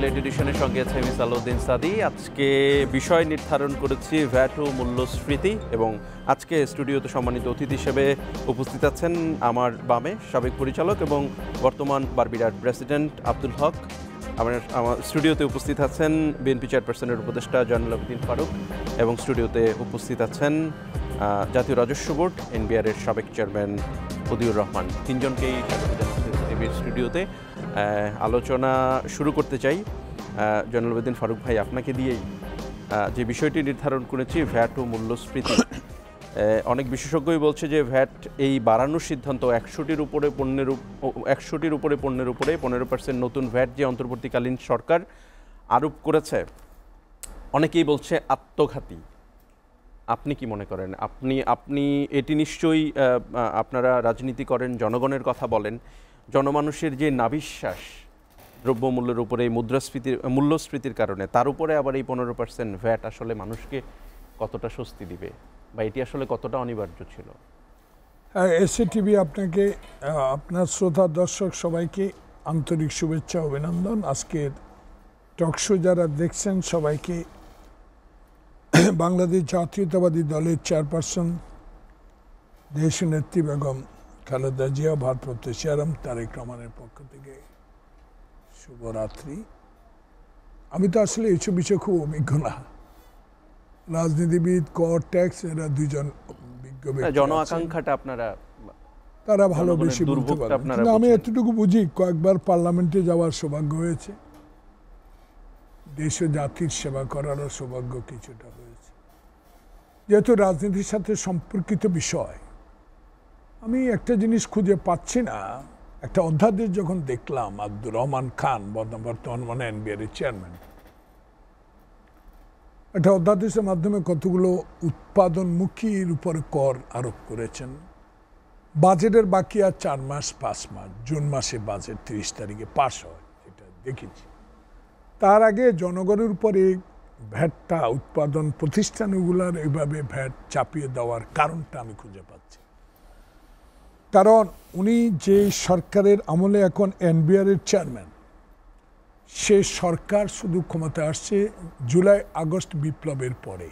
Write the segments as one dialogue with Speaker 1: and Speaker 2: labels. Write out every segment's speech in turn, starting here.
Speaker 1: Spotlight এডিশনের সঙ্গে আছে আমি সালাউদ্দিন সাদি। আজকে বিষয় নির্ধারণ করেছি ভ্যাট ও মূল্যস্ফীতি, এবং আজকে স্টুডিওতে সম্মানিত অতিথি হিসেবে উপস্থিত আছেন আমার বামে সাবেক পরিচালক এবং বর্তমান বারবিরার প্রেসিডেন্ট আব্দুল হক। আমার স্টুডিওতে উপস্থিত আছেন বিএনপি চেয়ারপারসনের উপদেষ্টা জয়নুল আবেদিন ফারুক, এবং স্টুডিওতে উপস্থিত আছেন জাতীয় রাজস্ব বোর্ড এনবিআর-এর সাবেক চেয়ারম্যান ফদিউর রহমান। তিনজনকেই স্বাগত জানাচ্ছি টিভির স্টুডিওতে। আলোচনা শুরু করতে চাই জয়নুল আবেদিন ফারুক ভাই, আপনাকে দিয়েই। যে বিষয়টি নির্ধারণ করেছি ভ্যাট ও মূল্যস্ফীতি, অনেক বিশেষজ্ঞই বলছে যে ভ্যাট এই বাড়ানোর সিদ্ধান্ত 100টির উপরে পণ্যের উপরে 15% নতুন ভ্যাট যে অন্তর্বর্তীকালীন সরকার আরোপ করেছে, অনেকেই বলছে আত্মঘাতী। আপনি কি মনে করেন? আপনি এটি নিশ্চয়ই, আপনারা রাজনীতি করেন, জনগণের কথা বলেন, জনমানুষের যে নাভিশ্বাস দ্রব্যমূল্যের উপরে এই মূল্যস্ফীতির কারণে, তার উপরে আবার এই 15% ভ্যাট আসলে মানুষকে কতটা স্বস্তি দিবে, বা এটি আসলে কতটা অনিবার্য ছিল?
Speaker 2: এসএ টিভি আপনাকে, আপনার শ্রোতা দর্শক সবাইকে আন্তরিক শুভেচ্ছা অভিনন্দন। আজকের টকশো যারা দেখছেন সবাইকে বাংলাদেশ জাতীয়তাবাদী দলের চেয়ারপারসন দেশনেত্রী বেগম খালেদা জিয়া, ভারপ্রাপ্ত চেয়ারম্যান তারেক রহমানের পক্ষ থেকে শুভরাত্রি। আমি তো আসলে এইসব বিষয়ে খুব অভিজ্ঞ না, রাজনীতিবিদ, কর, ট্যাক্স, এরা দুইজন বিজ্ঞ ব্যক্তি,
Speaker 1: জন আকাঙ্ক্ষাটা
Speaker 2: তারা ভালো বেশি বলতে পারেন, কিন্তু আমি এতটুকু বুঝি, কয়েকবার পার্লামেন্টে যাওয়ার সৌভাগ্য হয়েছে, দেশ ও জাতির সেবা করারও সৌভাগ্য কিছুটা হয়েছে। যেহেতু রাজনীতির সাথে সম্পর্কিত বিষয়, আমি একটা জিনিস খুঁজে পাচ্ছি না। একটা অধ্যাদেশ যখন দেখলাম, আব্দুর রহমান খান বর্তমান এনবিআর-এর চেয়ারম্যান, একটা অধ্যাদেশের মাধ্যমে কতগুলো উৎপাদনমুখীর উপরে কর আরোপ করেছেন। বাজেটের বাকি আর 4 মাস 5 মাস, জুন মাসে বাজেট 30 তারিখে পাস হয়, এটা দেখেছি। তার আগে জনগণের উপরে ভ্যাটটা, উৎপাদন প্রতিষ্ঠানগুলোর এইভাবে ভ্যাট চাপিয়ে দেওয়ার কারণটা আমি খুঁজে পাচ্ছি। কারণ উনি যে সরকারের আমলে এখন এনবিআর-এর চেয়ারম্যান, সে সরকার শুধু ক্ষমতায় আসছে জুলাই আগস্ট বিপ্লবের পরে।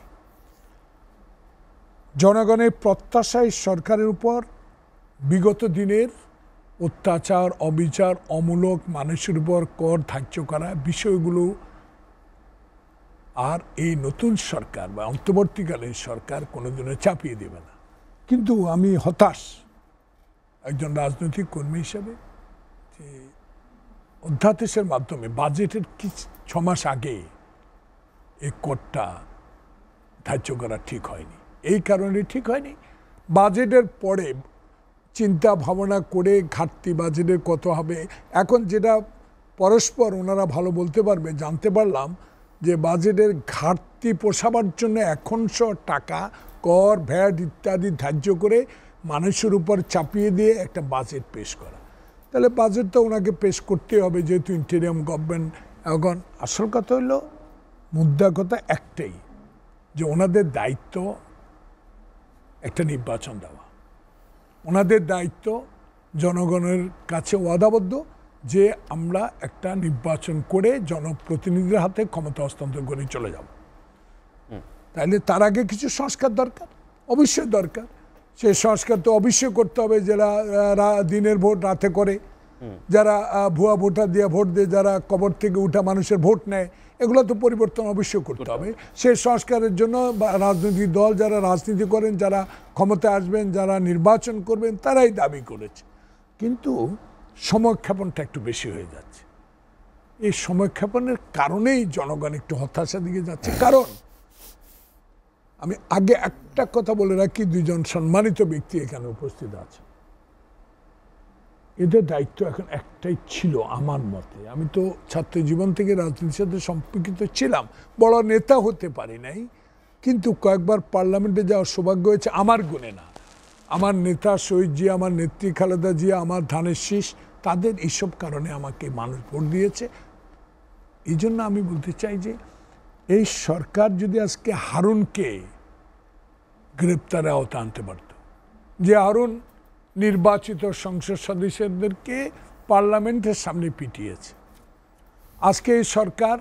Speaker 2: জনগণের প্রত্যাশায় সরকারের উপর বিগত দিনের অত্যাচার, অবিচার, অমূলক মানুষের উপর কর ধার্য করা বিষয়গুলো আর এই নতুন সরকার বা অন্তর্বর্তীকালীন সরকার কোনোদিনও চাপিয়ে দেবে না। কিন্তু আমি হতাশ একজন রাজনৈতিক কর্মী হিসেবে, যে অধ্যাদেশের মাধ্যমে বাজেটের 6 মাস আগে এই করটা ধার্য করা ঠিক হয়নি। এই কারণে ঠিক হয়নি, বাজেটের পরে চিন্তা ভাবনা করে ঘাটতি বাজেটের কত হবে, এখন যেটা পরস্পর ওনারা ভালো বলতে পারবে, জানতে পারলাম যে বাজেটের ঘাটতি পোষাবার জন্য 100 টাকা কর, ভ্যাট ইত্যাদি ধার্য করে মানুষের উপর চাপিয়ে দিয়ে একটা বাজেট পেশ করা। তাহলে বাজেট তো ওনাকে পেশ করতে হবে, যেহেতু ইন্টেরিয়াম গভর্নমেন্ট। এখন আসল কথা হলো, মুদ্রা কথা একটাই, যে ওনাদের দায়িত্ব একটা নির্বাচন দেওয়া, ওনাদের দায়িত্ব জনগণের কাছে ওয়াদাবদ্ধ যে আমরা একটা নির্বাচন করে জনপ্রতিনিধিদের হাতে ক্ষমতা হস্তান্তর করে চলে যাব। তাইলে তার আগে কিছু সংস্কার দরকার, অবশ্যই দরকার। সেই সংস্কার তো অবশ্যই করতে হবে, যারা দিনের ভোট রাতে করে, যারা ভুয়া ভোটার দিয়ে ভোট দিয়ে, যারা কবর থেকে উঠা মানুষের ভোট নেয়, এগুলো তো পরিবর্তন অবশ্যই করতে হবে। সেই সংস্কারের জন্য রাজনৈতিক দল যারা রাজনীতি করেন, যারা ক্ষমতায় আসবেন, যারা নির্বাচন করবেন, তারাই দাবি করেছে। কিন্তু সময়ক্ষেপণটা একটু বেশি হয়ে যাচ্ছে। এই সময়ক্ষেপণের কারণেই জনগণ একটু হতাশার দিকে যাচ্ছে। কারণ আমি আগে একটা কথা বলে রাখি, দুইজন সম্মানিত ব্যক্তি এখানে উপস্থিত আছে, এদের দায়িত্ব এখন একটাই ছিল আমার মতে। আমি তো ছাত্র জীবন থেকে রাজনীতির সাথে সম্পর্কিত ছিলাম, বড় নেতা হতে পারি নাই, কিন্তু কয়েকবার পার্লামেন্টে যাওয়ার সৌভাগ্য হয়েছে। আমার গুণে না, আমার নেতা শহীদ জিয়া, আমার নেত্রী খালেদা জিয়া, আমার ধানের শীষ, তাদের এইসব কারণে আমাকে মানুষ ভোট দিয়েছে। এই জন্য আমি বলতে চাই যে এই সরকার যদি আজকে হারুনকে গ্রেপ্তারে আওতা আনতে পারত, যে হারুন নির্বাচিত সংসদ সদস্যদেরকে পার্লামেন্টের সামনে পিটিয়েছে, আজকে এই সরকার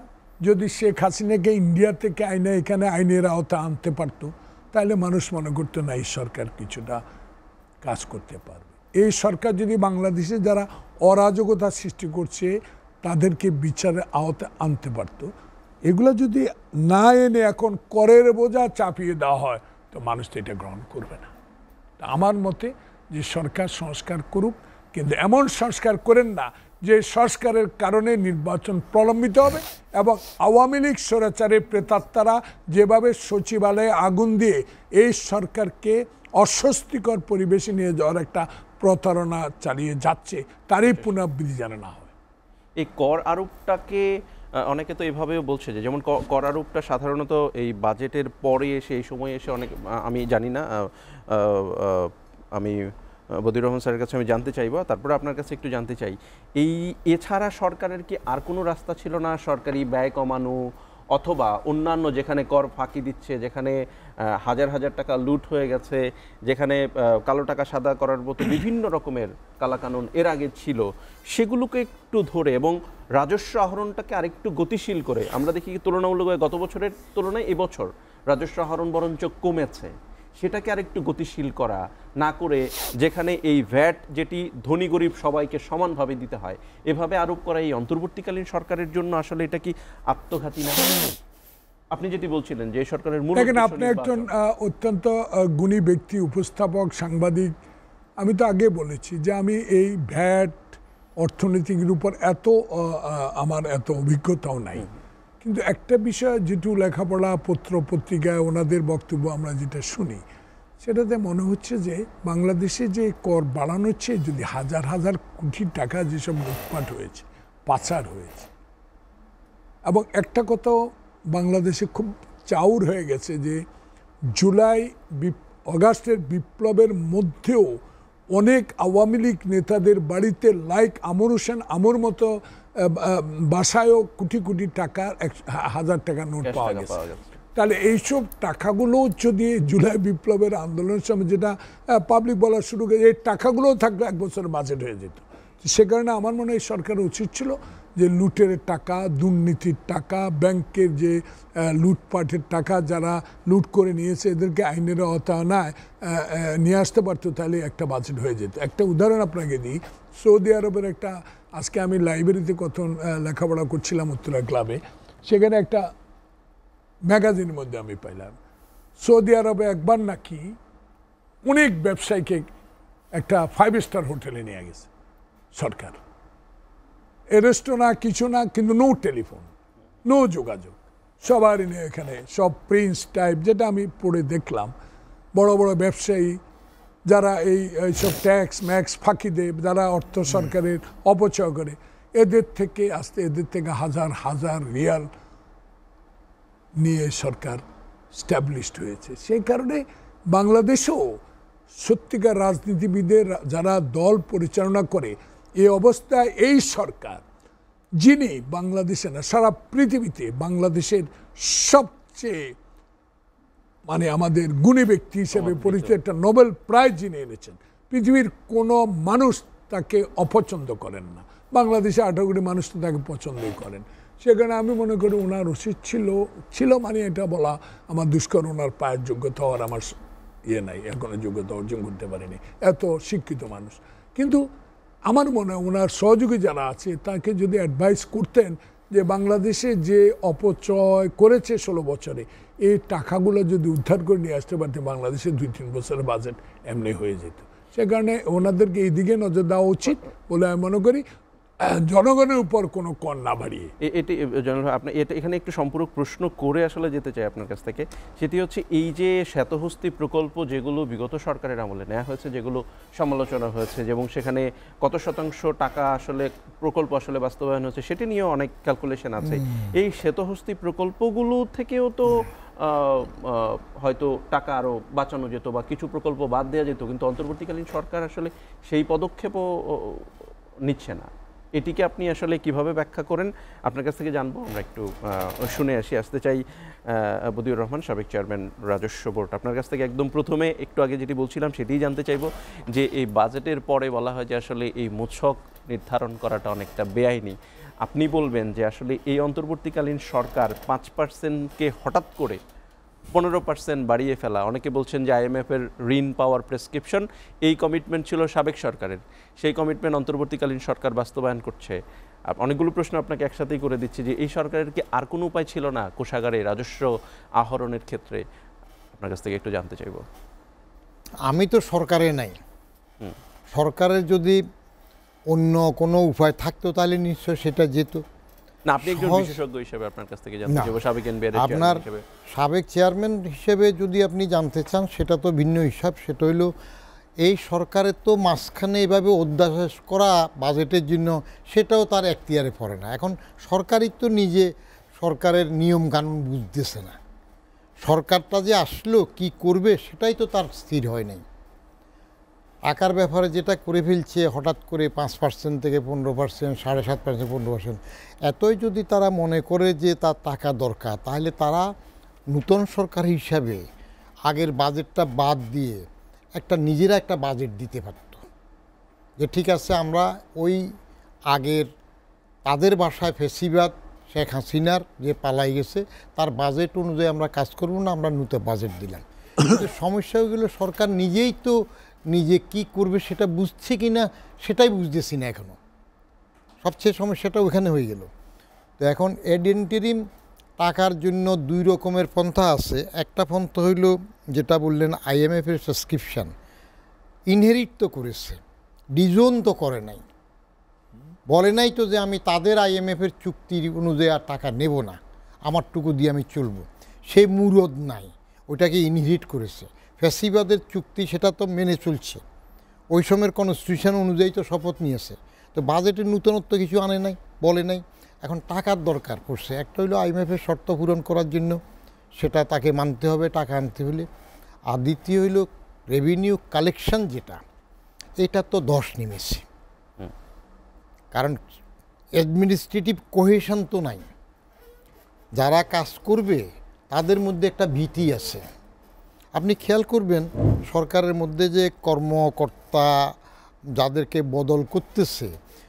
Speaker 2: যদি শেখ হাসিনাকে ইন্ডিয়া থেকে আইনে এখানে আইনের আওতা আনতে পারত, তাহলে মানুষ মনে করতো না এই সরকার কিছুটা কাজ করতে পারবে। এই সরকার যদি বাংলাদেশে যারা অরাজকতা সৃষ্টি করছে তাদেরকে বিচারের আওতায় আনতে পারত, এগুলো যদি না এনে এখন করের বোঝা চাপিয়ে দেওয়া হয় তো মানুষ তো এটা গ্রহণ করবে না। আমার মতে যে সরকার সংস্কার করুক, কিন্তু এমন সংস্কার করেন না যে সংস্কারের কারণে নির্বাচন প্রলম্বিত হবে এবং আওয়ামী লীগ স্বৈরাচারের প্রেতাত্মারা যেভাবে সচিবালয়ে আগুন দিয়ে এই সরকারকে অস্বস্তিকর পরিবেশে নিয়ে যাওয়ার একটা প্রতারণা চালিয়ে যাচ্ছে, তারই পুনরাবৃত্তি যেন না হয়।
Speaker 1: এই কর আরোপটাকে অনেকে তো এভাবেও বলছে যে যেমন কর আরোপটা সাধারণত এই বাজেটের পরে এসে এই সময় এসে অনেক, আমি জানি না, আমি বদিউর রহমান স্যারের কাছে আমি জানতে চাইব, তারপরে আপনার কাছে একটু জানতে চাই এছাড়া সরকারের কি আর কোনো রাস্তা ছিল না সরকারি ব্যয় কমানো অথবা অন্যান্য যেখানে কর ফাঁকি দিচ্ছে, যেখানে হাজার হাজার টাকা লুট হয়ে গেছে, যেখানে কালো টাকা সাদা করার মতো বিভিন্ন রকমের কালাকানুন এর আগে ছিল, সেগুলোকে একটু ধরে এবং রাজস্ব আহরণটাকে আরেকটু গতিশীল করে, আমরা দেখি তুলনামূলকভাবে গত বছরের তুলনায় এবছর রাজস্ব আহরণ বরঞ্চ কমেছে, সেটাকে আরেকটু গতিশীল করা না করে যেখানে এই ভ্যাট যেটি ধনী গরিব সবাইকে সমানভাবে দিতে হয় এভাবে আরোপ করা এই অন্তর্বর্তীকালীন সরকারের জন্য আসলে এটা কি আত্মঘাতী না? আপনি যেটি বলছিলেন যে সরকারের মূল,
Speaker 2: দেখেন আপনি একজন অত্যন্ত গুণী ব্যক্তি, উপস্থাপক, সাংবাদিক। আমি তো আগে বলেছি যে আমি এই ভ্যাট অর্থনীতির উপর আমার এত অভিজ্ঞতাও নাই, কিন্তু একটা বিষয় যেটু লেখাপড়া পত্র পত্রিকায় ওনাদের বক্তব্য আমরা যেটা শুনি সেটাতে মনে হচ্ছে যে বাংলাদেশে যে কর বাড়ানো হচ্ছে, যদি হাজার হাজার কোটি টাকা যেসব লুটপাট হয়েছে, পাচার হয়েছে, এবং একটা কথা বাংলাদেশে খুব চাউর হয়ে গেছে যে আগস্টের বিপ্লবের মধ্যেও অনেক আওয়ামী লীগ নেতাদের বাড়িতে লাইক আমর হোসেন আমর মতো বাসায়ও কোটি কোটি টাকার 1000 টাকার নোট পাওয়া গেছে। তাহলে এইসব টাকাগুলো যদি জুলাই বিপ্লবের আন্দোলনের সময় যেটা পাবলিক বলা শুরু করে, এই টাকাগুলোও থাকলে 1 বছরের বাজেট হয়ে যেত। সে কারণে আমার মনে হয় সরকারের উচিত ছিল যে লুটের টাকা, দুর্নীতির টাকা, ব্যাংকের যে লুটপাটের টাকা যারা লুট করে নিয়েছে এদেরকে আইনের আওতায় নিয়ে আসতে পারতো, তাহলে একটা বাজেট হয়ে যেত। একটা উদাহরণ আপনাকে দিই, সৌদি আরবের একটা, আজকে আমি লাইব্রেরিতে কত লেখাপড়া করছিলাম উত্তরা ক্লাবে, সেখানে একটা ম্যাগাজিনের মধ্যে আমি পাইলাম সৌদি আরবে একবার নাকি অনেক ব্যবসায়ীকে একটা 5 স্টার হোটেলে নিয়ে গেছে সরকার। অ্যারেস্টও না, কিছু না, কিন্তু নো টেলিফোন, নো যোগাযোগ, সবারই নিয়ে এখানে সব প্রিন্স টাইপ, যেটা আমি পড়ে দেখলাম। বড় বড় ব্যবসায়ী যারা এইসব ট্যাক্স ম্যাক্স ফাঁকি দেয়, যারা অর্থ সরকারের অপচয় করে, এদের থেকে হাজার হাজার রিয়াল নিয়ে সরকার স্ট্যাবলিশড হয়েছে। সেই কারণে বাংলাদেশেও সত্যিকার রাজনীতিবিদের যারা দল পরিচালনা করে, এই অবস্থায় এই সরকার, যিনি বাংলাদেশে না সারা পৃথিবীতে বাংলাদেশের সবচেয়ে আমাদের গুণী ব্যক্তি হিসেবে পরিচিত একটা নোবেল প্রাইজ যিনি এনেছেন, পৃথিবীর কোনো মানুষ তাকে অপছন্দ করেন না, বাংলাদেশে 18 কোটি মানুষ তো তাকে পছন্দই করেন। সেখানে আমি মনে করি ওনার উচিত ছিল এটা বলা আমার দুষ্কর, ওনার পায়ের যোগ্যতা হওয়ার আমার নাই, এখনো যোগ্যতা অর্জন করতে পারেনি, এত শিক্ষিত মানুষ। কিন্তু আমার মনে হয় ওনার সহযোগী যারা আছে তাকে যদি অ্যাডভাইস করতেন যে বাংলাদেশে যে অপচয় করেছে 16 বছরে, এই টাকাগুলো যদি উদ্ধার করে নিয়ে আসতে পারতেন, বাংলাদেশে 2-3 বছরের বাজেট এমনি হয়ে যেত। সে কারণে ওনাদেরকে এই দিকে নজর দেওয়া উচিত বলে আমি মনে করি, জনগণের উপর কোনো কর না বাড়িয়ে।
Speaker 1: আপনি এখানে একটু সম্পূরক প্রশ্ন করে আসলে যেতে চাই আপনার কাছ থেকে, সেটি হচ্ছে এই যে শ্বেতহস্তি প্রকল্প যেগুলো বিগত সরকারের আমলে নেওয়া হয়েছে, যেগুলো সমালোচনা হয়েছে, এবং সেখানে কত শতাংশ টাকা আসলে প্রকল্প আসলে বাস্তবায়ন হয়েছে সেটি নিয়েও অনেক ক্যালকুলেশন আছে। এই শ্বেতহস্তি প্রকল্পগুলো থেকেও তো হয়তো টাকা আরও বাঁচানো যেত বা কিছু প্রকল্প বাদ দেওয়া যেত, কিন্তু অন্তর্বর্তীকালীন সরকার আসলে সেই পদক্ষেপও নিচ্ছে না। এটিকে আপনি আসলে কিভাবে ব্যাখ্যা করেন আপনার কাছ থেকে জানবো, আমরা একটু শুনে আসতে চাই। বদিউর রহমান, সাবেক চেয়ারম্যান রাজস্ব বোর্ড, আপনার কাছ থেকে একদম প্রথমে একটু আগে যেটি বলছিলাম সেটিই জানতে চাইবো যে এই বাজেটের পরে বলা হয় যে আসলে এই মূসক নির্ধারণ করাটা অনেকটা বেআইনি। আপনি বলবেন যে আসলে এই অন্তর্বর্তীকালীন সরকার 5%কে হঠাৎ করে 15% বাড়িয়ে ফেলা, অনেকে বলছেন যে আইএমএফের ঋণ পাওয়ার প্রেসক্রিপশন, এই কমিটমেন্ট ছিল সাবেক সরকারের, সেই কমিটমেন্ট অন্তর্বর্তীকালীন সরকার বাস্তবায়ন করছে। অনেকগুলো প্রশ্ন আপনাকে একসাথেই করে দিচ্ছি যে এই সরকারের কি আর কোনো উপায় ছিল না কোষাগারে রাজস্ব আহরণের ক্ষেত্রে? আপনার কাছ থেকে একটু জানতে চাইব।
Speaker 3: আমি তো সরকারে নাই, সরকারের যদি অন্য কোনো উপায় থাকতো তাহলে নিশ্চয় সেটা যেত
Speaker 1: না। আপনি একজন বিশেষজ্ঞ হিসেবে আপনার কাছ থেকে জানতে চাইব, সাবেক এনবিআর
Speaker 3: আপনার
Speaker 1: হিসেবে।
Speaker 3: সাবেক চেয়ারম্যান হিসেবে যদি আপনি জানতে চান সেটা তো ভিন্ন হিসাব। সেটা হইল এই সরকারের তো মাঝখানে এভাবে অধ্যাদেশ করা বাজেটের জন্য, সেটাও তার এখতিয়ারে পড়ে না। এখন সরকারই তো নিজে সরকারের নিয়ম কানুন বুঝতেছে না, সরকারটা যে আসলো কি করবে সেটাই তো তার স্থির হয় নাই। টাকার ব্যাপারে যেটা করে ফেলছে হঠাৎ করে 5% থেকে 15%, 7.5%, 15%, এতই যদি তারা মনে করে যে তার টাকা দরকার, তাহলে তারা নূতন সরকার হিসাবে আগের বাজেটটা বাদ দিয়ে নিজেরা একটা বাজেট দিতে পারত, যে ঠিক আছে আমরা ওই আগের তাদের বাসায় ফেসিবাদ শেখ হাসিনার যে পালাই গেছে তার বাজেট অনুযায়ী আমরা কাজ করব না, আমরা নতুন বাজেট দিলাম। কিন্তু সমস্যা হয়ে গেল সরকার নিজেই তো নিজে কি করবে সেটা বুঝছে কি না সেটাই বুঝতেছি না এখনও। সবচেয়ে সমস্যাটা ওখানে হয়ে গেল। তো এখন এডেন্টিরিম টাকার জন্য দুই রকমের পন্থা আছে। একটা পন্থা হইল যেটা বললেন আইএমএফের সাবস্ক্রিপশান, ইনহেরিট তো করেছে, ডিজোন তো করে নাই, বলে নাই তো যে আমি তাদের আইএমএফের চুক্তির অনুযায়ী আর টাকা নেব না, আমারটুকু দিয়ে আমি চলব, সেই মুরদ নাই, ওইটাকে ইনহেরিট করেছে। ফ্যাসিবাদের চুক্তি সেটা তো মেনে চলছে, ওই সময়ের কনস্টিটিউশন অনুযায়ী তো শপথ নিয়েছে। তো বাজেটের নূতনত্ব কিছু আনে নাই, বলে নাই। এখন টাকার দরকার পড়ছে, একটা হইলো আইএমএফের শর্ত পূরণ করার জন্য, সেটা তাকে মানতে হবে টাকা আনতে হলে। আর দ্বিতীয় হইল রেভিনিউ কালেকশন, যেটা এটা তো ধস নেমেছে, কারণ অ্যাডমিনিস্ট্রেটিভ কোহেশন তো নাই। যারা কাজ করবে তাদের মধ্যে একটা ভীতি আছে। আপনি খেয়াল করবেন সরকারের মধ্যে যে কর্মকর্তা যাদেরকে বদল করতেছে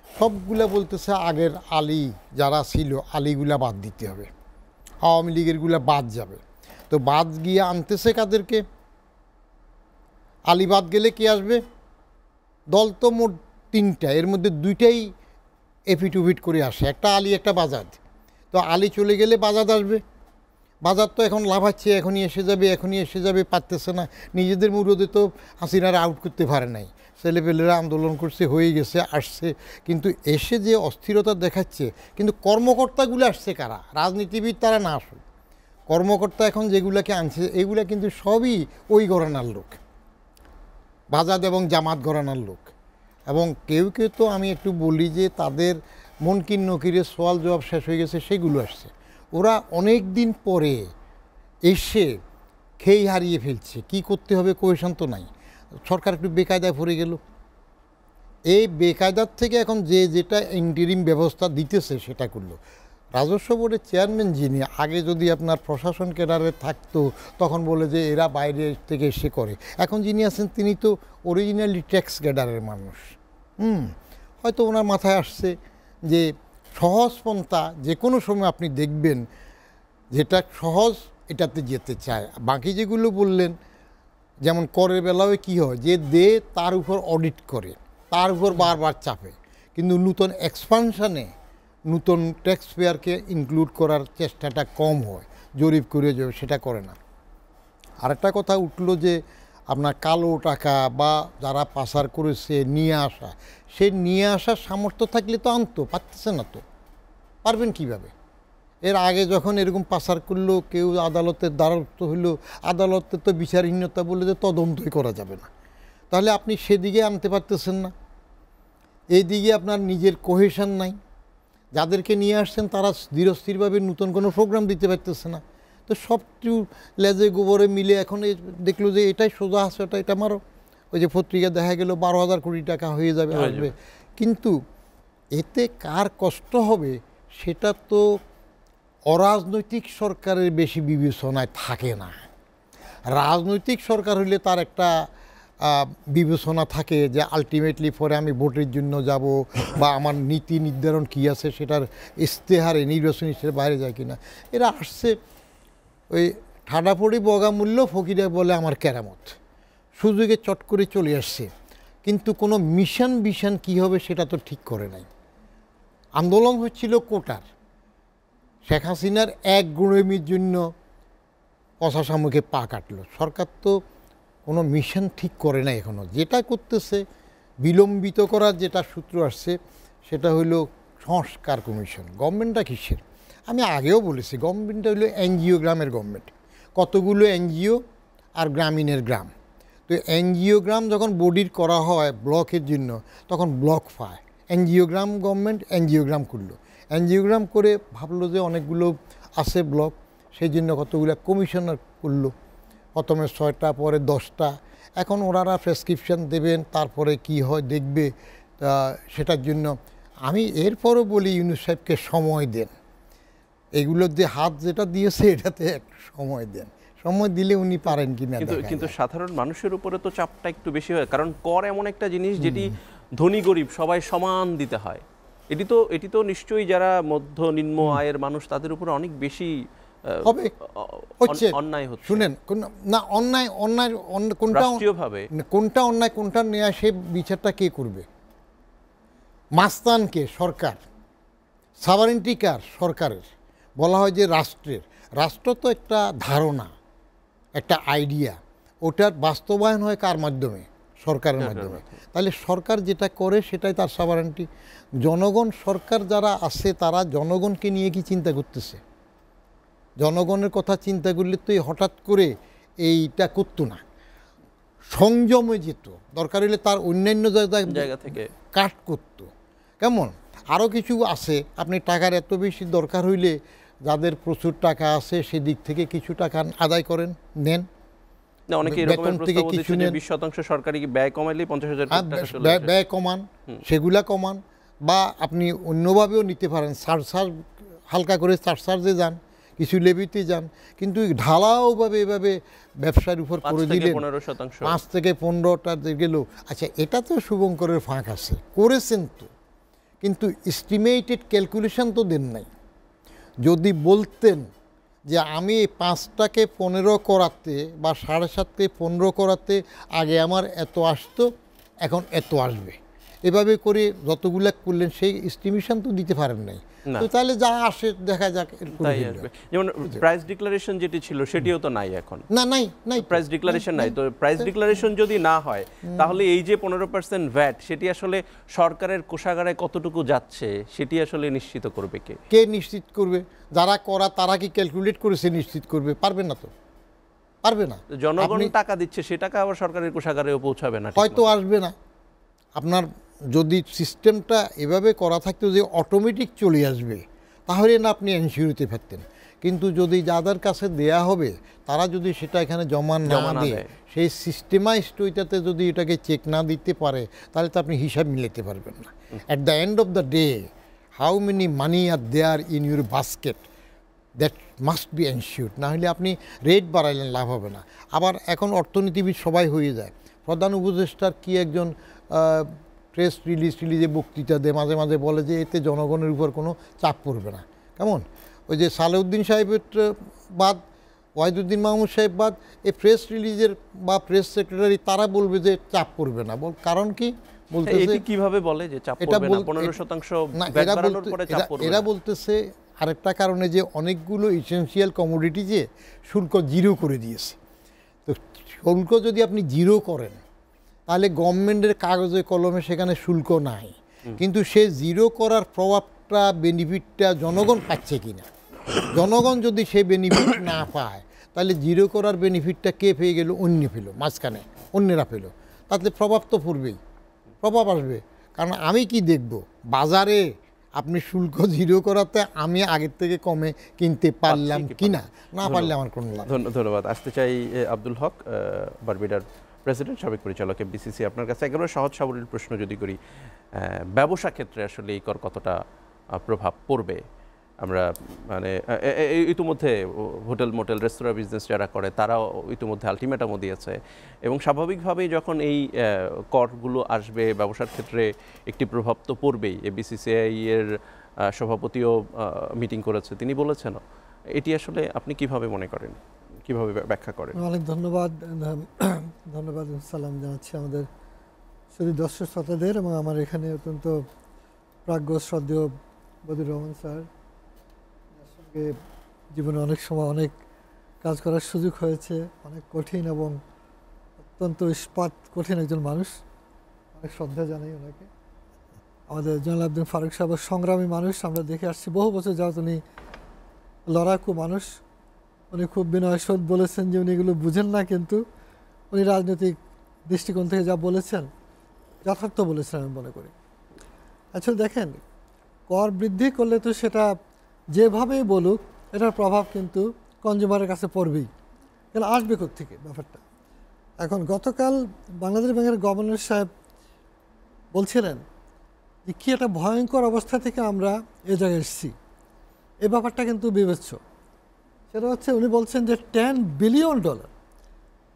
Speaker 3: সবগুলা বলতেছে আগের আলী যারা ছিল আলীগুলা বাদ দিতে হবে, আওয়ামী লীগেরগুলা বাদ যাবে। তো বাদ গিয়ে আনতেছে কাদেরকে? আলী বাদ গেলে কে আসবে? দল তো মোট 3টা, এর মধ্যে 2টাই এফিটুফিট করে আসে, একটা আলী একটা বাজাদ। তো আলী চলে গেলে বাজাদ আসবে, বাজার তো এখন লাফাচ্ছে, এখনই এসে যাবে, পারতেছে না। নিজেদের মুরদে তো হাসিনারা আউট করতে পারে নাই, ছেলেপেলেরা আন্দোলন করছে, হয়ে গেছে, আসছে, কিন্তু এসে যে অস্থিরতা দেখাচ্ছে। কিন্তু কর্মকর্তাগুলো আসছে কারা? রাজনীতিবিদ তারা না আসুক, কর্মকর্তা এখন যেগুলাকে আনছে এগুলা কিন্তু সবই ওই ঘরানার লোক, বাজাদ এবং জামাত ঘরানার লোক। এবং কেউ কেউ তো আমি একটু বলি যে তাদের মনকিন নকিরের সওয়াল জবাব শেষ হয়ে গেছে, সেগুলো আসছে। ওরা অনেক দিন পরে এসে খেই হারিয়ে ফেলছে, কি করতে হবে কোহেশন তো নাই। সরকার একটু বেকায়দায় পড়ে গেল। এই বেকায়দার থেকে এখন যে যেটা ইন্টারিম ব্যবস্থা দিতেছে সেটা করলো। রাজস্ব বোর্ডের চেয়ারম্যান যিনি, আগে যদি আপনার প্রশাসন ক্যাডারে থাকতো তখন বলে যে এরা বাইরে থেকে এসে করে, এখন যিনি আছেন তিনি তো অরিজিনালি ট্যাক্স ক্যাডারের মানুষ। হয়তো ওনার মাথায় আসছে যে সহজ পন্থা যে কোনো সময় আপনি দেখবেন যেটা সহজ এটাতে যেতে চায়। বাকি যেগুলো বললেন যেমন করের বেলাও কী হয়, যে দে তার উপর অডিট করে, তার উপর বারবার চাপে, কিন্তু নূতন এক্সপানশানে নূতন ট্যাক্স পেয়ারকে ইনক্লুড করার চেষ্টাটা কম হয়, জরিপ করে যাবে সেটা করে না। আরেকটা কথা উঠলো যে আপনার কালো টাকা বা যারা পাচার করেছে নিয়ে আসা, সে নিয়ে আসার সামর্থ্য থাকলে তো আনতো, পারতেছে না তো, পারবেন কীভাবে? এর আগে যখন এরকম পাচার করলো কেউ আদালতের দ্বারস্থ হইলো, আদালতের তো বিচারহীনতা বলে যে তদন্তই করা যাবে না, তাহলে আপনি সেদিকে আনতে পারতেছেন না। এইদিকে আপনার নিজের কোহেশন নাই, যাদেরকে নিয়ে আসছেন তারা ধীরস্থিরভাবে নতুন কোনো প্রোগ্রাম দিতে পারতেছে না। তো সবটু লেজে গোবরে মিলে এখন দেখলো যে এটাই সোজা আছে, এটা মারো। ওই যে পত্রিকা দেখা গেল 12,000 কোটি টাকা হয়ে যাবে, আসবে, কিন্তু এতে কার কষ্ট হবে সেটা তো অরাজনৈতিক সরকারের বেশি বিবেচনায় থাকে না। রাজনৈতিক সরকার হইলে তার একটা বিবেচনা থাকে যে আলটিমেটলি পরে আমি ভোটের জন্য যাব বা আমার নীতি নির্ধারণ কী আছে সেটার ইশতেহারে নির্বাচনী ইশতেহারের বাইরে যায় কিনা। এরা আসছে ওই ঠাডাপড়ি বগামূল্য ফকিরা বলে আমার কেরামত, সুযোগে চট করে চলে আসছে, কিন্তু কোনো মিশন কী হবে সেটা তো ঠিক করে নাই। আন্দোলন হচ্ছিল কোটার, শেখ হাসিনার এক গুণেমির জন্য প্রশাসনকে পা কাটলো। সরকার তো কোনো মিশন ঠিক করে না এখনও, যেটা করতেছে বিলম্বিত করার যেটা সূত্র আসছে সেটা হলো সংস্কার কমিশন। গভর্নমেন্টটা কিসের? আমি আগেও বলেছি গভর্নমেন্টটা হলো এনজিও গ্রামের গভর্নমেন্ট, কতগুলো এনজিও আর গ্রামীণের গ্রাম। তো এনজিও গ্রাম যখন বডির করা হয় ব্লকের জন্য তখন ব্লক পায়, এনজিওগ্রাম গভর্নমেন্ট এনজিওগ্রাম করলো, এনজিওগ্রাম করে ভাবলো যে অনেকগুলো আছে ব্লক, সেই জন্য কতগুলো কমিশনার করলো, প্রথমে 6টা পরে 10টা। এখন ওনারা প্রেসক্রিপশন দেবেন, তারপরে কি হয় দেখবে। সেটার জন্য আমি এরপরও বলি ইউনূস সাহেবকে সময় দেন, এগুলোর যে হাত যেটা দিয়েছে এটাতে একটু সময় দেন, সময় দিলে উনি পারেন কিনা।
Speaker 1: কিন্তু সাধারণ মানুষের উপরে তো চাপটা একটু বেশি হয়, কারণ কর এমন একটা জিনিস যেটি ধনী গরিব সবাই সমান দিতে হয়। এটি তো নিশ্চয়ই যারা মধ্য নিম্ন আয়ের মানুষ তাদের উপরে অনেক বেশি
Speaker 3: হবে হচ্ছে।
Speaker 1: অন্যায় হচ্ছে।
Speaker 3: শুনেন না, অন্যায় কোনটা
Speaker 1: রাষ্ট্রীয়ভাবে
Speaker 3: কোনটা অন্যায় কোনটা নেয়া সে বিচারটা কে করবে? মাস্তানকে? সরকার। সাভারেন্টি কার? সরকারের। বলা হয় যে রাষ্ট্রের। রাষ্ট্র তো একটা ধারণা, একটা আইডিয়া, ওটার বাস্তবায়ন হয় কার মাধ্যমে? সরকারের মাধ্যমে। তাহলে সরকার যেটা করে সেটাই তার সাভারেন্টি। জনগণ, সরকার যারা আছে তারা জনগণকে নিয়ে কি চিন্তা করতেছে? জনগণের কথা চিন্তা করলে তো হঠাৎ করে এইটা করতো না, সংযমে যেত, দরকার হলে তার অন্যান্য জায়গা থেকে কাট করতো। কেমন আরও কিছু আছে, আপনি টাকার এত বেশি দরকার হইলে যাদের প্রচুর টাকা আছে সেদিক থেকে কিছু টাকা আদায় করেন, নেন। ব্যয় কমান, সেগুলা কমান, বা আপনি অন্যভাবেও নিতে পারেন। সারচার্জ হালকা করে সারচার্জে যান, কিছু লেবিতে যান, কিন্তু ঢালাওভাবে এভাবে ব্যবসার উপর করে দিলেন 5 থেকে 15টা গেল। আচ্ছা, এটা তো শুভঙ্করের ফাঁক আছে, করেছেন তো, কিন্তু এস্টিমেটেড ক্যালকুলেশন তো দেন নাই। যদি বলতেন যে আমি 5টাকে 15 করাতে বা 7.5-কে 15 করাতে আগে আমার এত আসতো, এখন এত আসবে, এভাবে করে যতগুলা করলেন সেই এস্টিমেশন তো দিতে পারেন নাই। তো তাহলে যা আসে দেখা যাক।
Speaker 1: যেমন প্রাইস ডিক্লারেশন যেটি ছিল সেটিও তো নাই এখন।
Speaker 3: নাই
Speaker 1: প্রাইস ডিক্লারেশন নাই। তো প্রাইস ডিক্লারেশন যদি না হয় তাহলে এই যে 15% ভ্যাট সেটি আসলে সরকারের কোষাগারে কতটুকু যাচ্ছে সেটি আসলে নিশ্চিত করবে কে?
Speaker 3: কে নিশ্চিত করবে? যারা করা তারা কি ক্যালকুলেট করেছে নিশ্চিত করবে? পারবে না তো, পারবে না।
Speaker 1: জনগণ টাকা দিচ্ছে, সে টাকা আবার সরকারের কোষাগারেও পৌঁছাবে না,
Speaker 3: হয়তো আসবে না। আপনার যদি সিস্টেমটা এভাবে করা থাকতো যে অটোমেটিক চলে আসবে, তাহলে না আপনি এনশিওর হতে পারতেন। কিন্তু যদি যাদের কাছে দেয়া হবে তারা যদি সেটা এখানে জমা না দেয়, সেই সিস্টেমাইজড ওইটাতে যদি এটাকে চেক না দিতে পারে, তাহলে তো আপনি হিসাব মিলাতে পারবেন না। At the end of the day, how many money are there in your basket, that must be ensure. না হলে আপনি রেট বাড়াইলেন, লাভ হবে না। আবার এখন অর্থনীতিবিদ সবাই হয়ে যায়। প্রধান উপদেষ্টার কি একজন প্রেস রিলিজে বক্তৃতা দেয়, মাঝে মাঝে বলে যে এতে জনগণের উপর কোনো চাপ পড়বে না। কেমন ওই যে সালেউদ্দিন সাহেবের বাদ, ওয়াহিদুদ্দিন মাহমুদ সাহেব বাদ, এই প্রেস রিলিজের বা প্রেস সেক্রেটারি তারা বলবে যে চাপ পড়বে না। কারণ কি বলতেছে,
Speaker 1: কিভাবে বলে যে চাপ পড়বে না, 15% ভ্যাট বাড়ানোর পরে চাপ পড়বে না?
Speaker 3: এরা বলতেছে আরেকটা কারণে যে অনেকগুলো ইসেনশিয়াল কমোডিটি যে শুল্ক জিরো করে দিয়েছে। তো শুল্ক যদি আপনি জিরো করেন তাহলে গভর্নমেন্টের কাগজে কলমে সেখানে শুল্ক নাই, কিন্তু সে জিরো করার প্রভাবটা, বেনিফিটটা জনগণ পাচ্ছে কিনা। জনগণ যদি সে বেনিফিট না পায় তাহলে জিরো করার বেনিফিটটা কে পেয়ে গেল? অন্য পেল, মাঝখানে অন্যেরা পেল, তাতে প্রভাব তো পড়বেই, প্রভাব আসবে। কারণ আমি কি দেখব, বাজারে আপনি শুল্ক জিরো করাতে আমি আগের থেকে কমে কিনতে পারলাম কিনা, না পারলে আমার কোনো লাভ।
Speaker 1: ধন্যবাদ। আসতে চাই আব্দুল হক, বারবিডার প্রেসিডেন্ট, সাবেক পরিচালক এফবিসিসি, আপনার কাছে একেবারে সহজ সাবলীল প্রশ্ন যদি করি, ব্যবসা ক্ষেত্রে আসলে এই কর কতটা প্রভাব পড়বে? আমরা মানে ইতিমধ্যে হোটেল মোটেল রেস্তোরাঁ বিজনেস যারা করে তারাও ইতিমধ্যে আলটিমেটামও দিয়েছে এবং স্বাভাবিকভাবেই যখন এই করগুলো আসবে ব্যবসার ক্ষেত্রে একটি প্রভাব তো পড়বেই। এবিসিসিআই এর সভাপতিও মিটিং করেছে, তিনি বলেছেন। এটি আসলে আপনি কিভাবে মনে করেন, কিভাবে ব্যাখ্যা করেন?
Speaker 4: অনেক ধন্যবাদ সালাম জানাচ্ছি আমাদের শুধু দর্শক শ্রোতাদের এবং আমার এখানে অত্যন্ত প্রাজ্ঞ শ্রদ্ধেয় বদিউর রহমান স্যার, যার সঙ্গে জীবনে অনেক সময় অনেক কাজ করার সুযোগ হয়েছে। অনেক কঠিন এবং অত্যন্ত ইস্পাত কঠিন একজন মানুষ, অনেক শ্রদ্ধা জানাই ওনাকে। আমাদের জয়নাল আবদিন ফারুক সাহেবের সংগ্রামী মানুষ, আমরা দেখে আসছি বহু বছর যাওয়াত উনি লড়াকু মানুষ। উনি খুব বিনয়সদ বলেছেন যে উনি এগুলো বুঝেন না, কিন্তু উনি রাজনৈতিক দৃষ্টিকোণ থেকে যা বলেছেন যথার্থ বলেছেন আমি মনে করি। আসলে দেখেন, কর বৃদ্ধি করলে তো সেটা যেভাবেই বলুক এটার প্রভাব কিন্তু কনজিউমারের কাছে পড়বেই, তাহলে আসবে কোত্থেকে ব্যাপারটা। এখন গতকাল বাংলাদেশ ব্যাংকের গভর্নর সাহেব বলছিলেন যে কী একটা ভয়ঙ্কর অবস্থা থেকে আমরা এ জায়গায় এসেছি। এই ব্যাপারটা কিন্তু বিবেচ্য। সেটা হচ্ছে উনি বলছেন যে $10 বিলিয়ন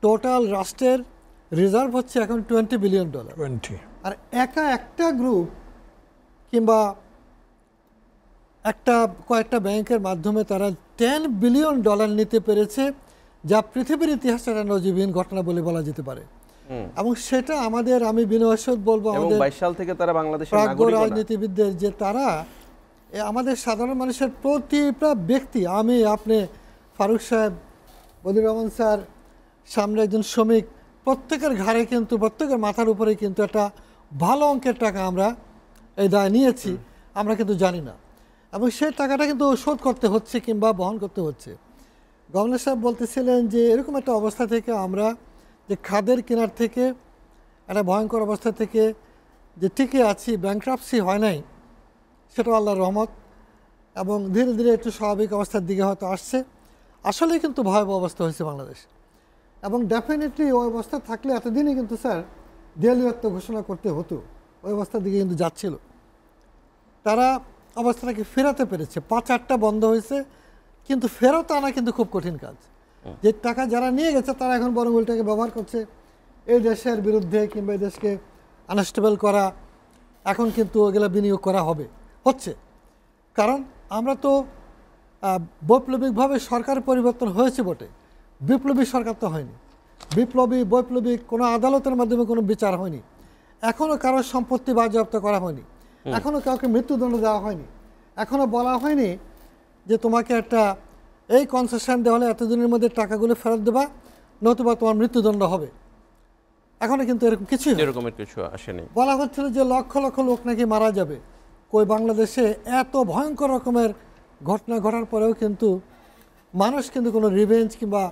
Speaker 4: টোটাল রাষ্ট্রের রিজার্ভ হচ্ছে এখন $20 বিলিয়ন। আর একটা গ্রুপ কিংবা কয়েকটা ব্যাংকের মাধ্যমে তারা $10 বিলিয়ন নিতে পেরেছে, যা পৃথিবীর ইতিহাসে একটা নজিরবিহীন ঘটনা বলে বলা যেতে পারে। এবং সেটা আমাদের, আমি বিনয়সদ বলবো, আমাদের
Speaker 1: 22 সাল থেকে তারা বাংলাদেশের
Speaker 4: প্রাজ্ঞ রাজনীতিবিদদের, যে তারা আমাদের সাধারণ মানুষের প্রতিটা ব্যক্তি, আমি, আপনি, ফারুক সাহেব, বদিউর রহমান স্যার, সামনে একজন শ্রমিক, প্রত্যেকের ঘাড়ে কিন্তু, প্রত্যেকের মাথার উপরে কিন্তু একটা ভালো অঙ্কের টাকা আমরা এই দায় নিয়েছি, আমরা কিন্তু জানি না। এবং সেই টাকাটা কিন্তু শোধ করতে হচ্ছে কিংবা বহন করতে হচ্ছে। গভর্নর সাহেব বলতেছিলেন যে এরকম একটা অবস্থা থেকে আমরা, যে খাদের কিনার থেকে একটা ভয়ঙ্কর অবস্থা থেকে যে টিকে আছি, ব্যাংক্রাপসি হয় নাই, সেটা আল্লাহর রহমত, এবং ধীরে ধীরে একটু স্বাভাবিক অবস্থার দিকে হয়তো আসছে। আসলে কিন্তু ভয়াবহ অবস্থা হয়েছে বাংলাদেশ, এবং ডেফিনেটলি ওই অবস্থা থাকলে এতদিনই কিন্তু স্যার দেয়ালিত্ব ঘোষণা করতে হতো। ওই অবস্থার দিকে কিন্তু যাচ্ছিল। তারা অবস্থাটাকে ফেরাতে পেরেছে। 5-8টা বন্ধ হয়েছে, কিন্তু ফেরত আনা কিন্তু খুব কঠিন কাজ। যে টাকা যারা নিয়ে গেছে তারা এখন বরং ওইটাকে ব্যবহার করছে এই দেশের বিরুদ্ধে কিংবা এই দেশকে আনস্টেবল করা। এখন কিন্তু ওগুলো বিনিয়োগ করা হচ্ছে, কারণ আমরা তো বৈপ্লবিকভাবে সরকার পরিবর্তন হয়েছে বটে, বিপ্লবী সরকার তো হয়নি। বৈপ্লবিক কোনো আদালতের মাধ্যমে কোনো বিচার হয়নি, এখনও কারোর সম্পত্তি বাজেয়াপ্ত করা হয়নি, এখনও কাউকে মৃত্যুদণ্ড দেওয়া হয়নি, এখনও বলা হয়নি যে তোমাকে একটা এই কনসেশন দেওয়া হলে এতদিনের মধ্যে টাকাগুলো ফেরত দেবা, নতুবা তোমার মৃত্যুদণ্ড হবে। এখনও কিন্তু এরকম কিছু
Speaker 1: আসেনি।
Speaker 4: বলা হচ্ছিল যে লক্ষ লক্ষ লোক নাকি মারা যাবে। কই বাংলাদেশে এত ভয়ঙ্কর রকমের ঘটনা ঘটার পরেও কিন্তু মানুষ কিন্তু কোনো রিভেঞ্জ কিংবা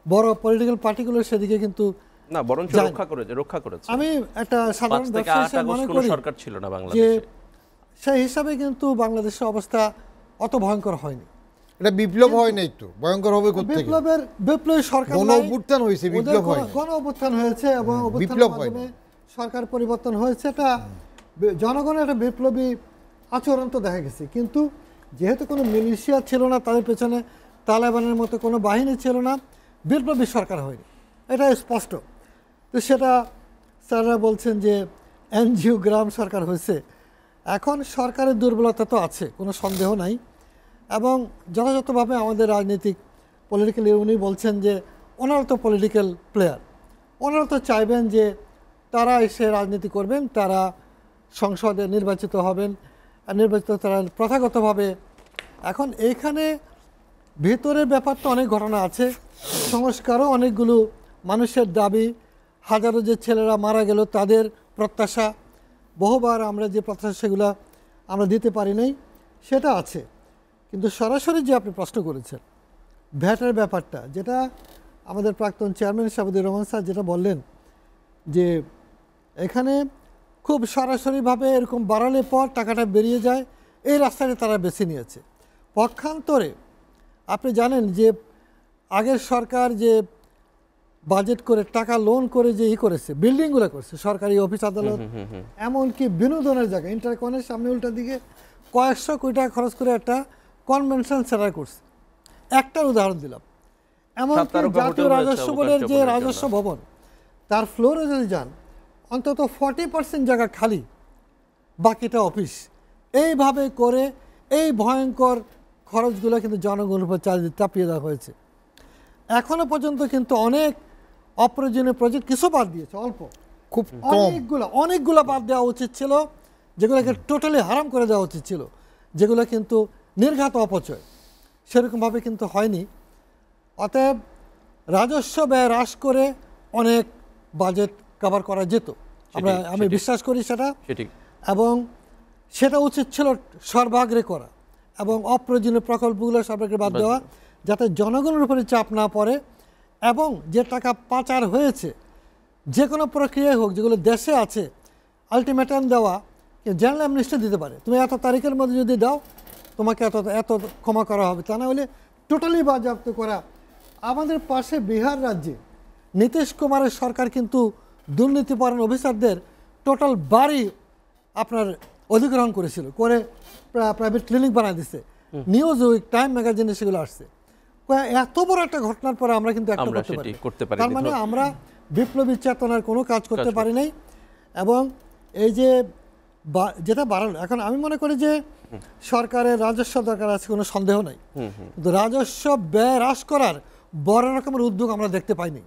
Speaker 4: বড় পলিটিক্যাল পার্টিগুলো সেদিকে কিন্তু
Speaker 1: না, বরং রক্ষা করেছে।
Speaker 4: আমি একটা সাধারণ ব্যবসায়ী হিসেবে মনে করি
Speaker 1: সরকার ছিল না
Speaker 4: যে
Speaker 1: বাংলাদেশে,
Speaker 4: সেই হিসাবে কিন্তু বাংলাদেশের অবস্থা অত ভয়ঙ্কর হয়নি।
Speaker 3: এটা বিপ্লব হয় নাই, তো ভয়ঙ্কর হবে কোথা থেকে?
Speaker 4: বিপ্লবী সরকার,
Speaker 3: গণ অভ্যুত্থান হয়েছে, বিপ্লব হয়।
Speaker 4: গণ অভ্যুত্থান হয়েছে এবং অভ্যুত্থানের মাধ্যমে সরকার পরিবর্তন হয়েছে। এটা জনগণের একটা বিপ্লবী আচরণ তো দেখা গেছে, কিন্তু যেহেতু কোনো মিলিশিয়া ছিল না, তাদের পেছনে তালেবানের মতো কোনো বাহিনী ছিল না, বিপ্লবী সরকার হয়নি, এটা স্পষ্ট। তো সেটা স্যাররা বলছেন যে এনজিও গ্রাম সরকার হয়েছে। এখন সরকারের দুর্বলতা তো আছে, কোনো সন্দেহ নাই, এবং যথাযথভাবে আমাদের রাজনৈতিক পলিটিক্যাল, উনি বলছেন যে ওনারা তো পলিটিক্যাল প্লেয়ার, ওনারা তো চাইবেন যে তারা এসে রাজনীতি করবেন, তারা সংসদে নির্বাচিত হবেন, নির্বাচিত তারা প্রথাগতভাবে। এখন এইখানে ভেতরের ব্যাপার তো অনেক ঘটনা আছে, সংস্কারও অনেকগুলো মানুষের দাবি, হাজারো যে ছেলেরা মারা গেল তাদের প্রত্যাশা, বহুবার আমরা যে প্রত্যাশা সেগুলো আমরা দিতে পারি নাই, সেটা আছে। কিন্তু সরাসরি যে আপনি প্রশ্ন করেছেন ভ্যাটের ব্যাপারটা, যেটা আমাদের প্রাক্তন চেয়ারম্যান সাহেবুর রহমান স্যার যেটা বললেন যে এখানে খুব সরাসরিভাবে এরকম বাড়ালে পর টাকাটা বেরিয়ে যায়, এই রাস্তাটা তারা বেছে নিয়েছে। পক্ষান্তরে আপনি জানেন যে আগের সরকার যে বাজেট করে টাকা লোন করে যে করেছে, বিল্ডিংগুলো করেছে, সরকারি অফিস আদালত, এমনকি বিনোদনের জায়গা ইন্টারকনের সামনে উল্টা দিকে কয়েকশো কোটি টাকা খরচ করে একটা কনভেনশন সেন্টার করছে। একটার উদাহরণ দিলাম, এমনকি
Speaker 1: তারকা
Speaker 4: জাতীয়
Speaker 1: হোটেল
Speaker 4: রাজস্ব
Speaker 1: রয়েছে
Speaker 4: বোর্ডের যে
Speaker 1: অবকাশ যাপনের
Speaker 4: রাজস্ব
Speaker 1: জন্য।
Speaker 4: ভবন, তার ফ্লোরে যদি যান অন্তত 40% জায়গা খালি, বাকিটা অফিস। এইভাবে করে এই ভয়ঙ্কর খরচগুলো কিন্তু জনগণের উপর চাপিয়ে দেওয়া হয়েছে। এখনো পর্যন্ত কিন্তু অনেক অপ্রয়োজনীয় প্রজেক্ট কিছু বাদ দিয়েছে, অল্প,
Speaker 3: খুব কম।
Speaker 4: অনেকগুলো বাদ দেওয়া উচিত ছিল, যেগুলোকে টোটালি হারাম করে দেওয়া উচিত ছিল, যেগুলো কিন্তু নির্ঘাত অপচয়, সেরকমভাবে কিন্তু হয়নি। অতএব রাজস্ব ব্যয় হ্রাস করে অনেক বাজেট কভার করা যেত, আমি বিশ্বাস করি সেটা, এবং সেটা উচিত ছিল সর্বাগ্রে করা, এবং অপ্রয়োজনীয় প্রকল্পগুলো সর্বাগ্রে বাদ দেওয়া, যাতে জনগণের উপরে চাপ না পড়ে, এবং যে টাকা পাচার হয়েছে যে কোনো প্রক্রিয়ায় হোক, যেগুলো দেশে আছে, আলটিমেটাম দেওয়া, জেনারেল অ্যামনেস্টি দিতে পারে, তুমি এত তারিখের মধ্যে যদি দাও তোমাকে এত ক্ষমা করা হবে, তা না হলে টোটালি বাজেয়াপ্ত করা। আমাদের পাশে বিহার রাজ্যে নীতিশ কুমারের সরকার কিন্তু দুর্নীতিপরায়ণ অফিসারদের টোটাল বাড়ি আপনার অধিগ্রহণ করেছিল, করে প্রাইভেট ক্লিনিক বানায় দিচ্ছে। নিউজ উইক, টাইম ম্যাগাজিনে সেগুলো আসছে। এত বড় একটা ঘটনার পরে আমরা কিন্তু একটা করতে পারি, তার মানে আমরা বিপ্লবী চেতনার কোনো কাজ করতে পারি নাই। এবং এই যে যেটা বাড়ানো, এখন আমি মনে করি যে সরকারের রাজস্ব দরকার আছে, কোনো সন্দেহ নাই, কিন্তু রাজস্ব ব্যয় হ্রাস করার বড় রকমের উদ্যোগ আমরা দেখতে পাইনি।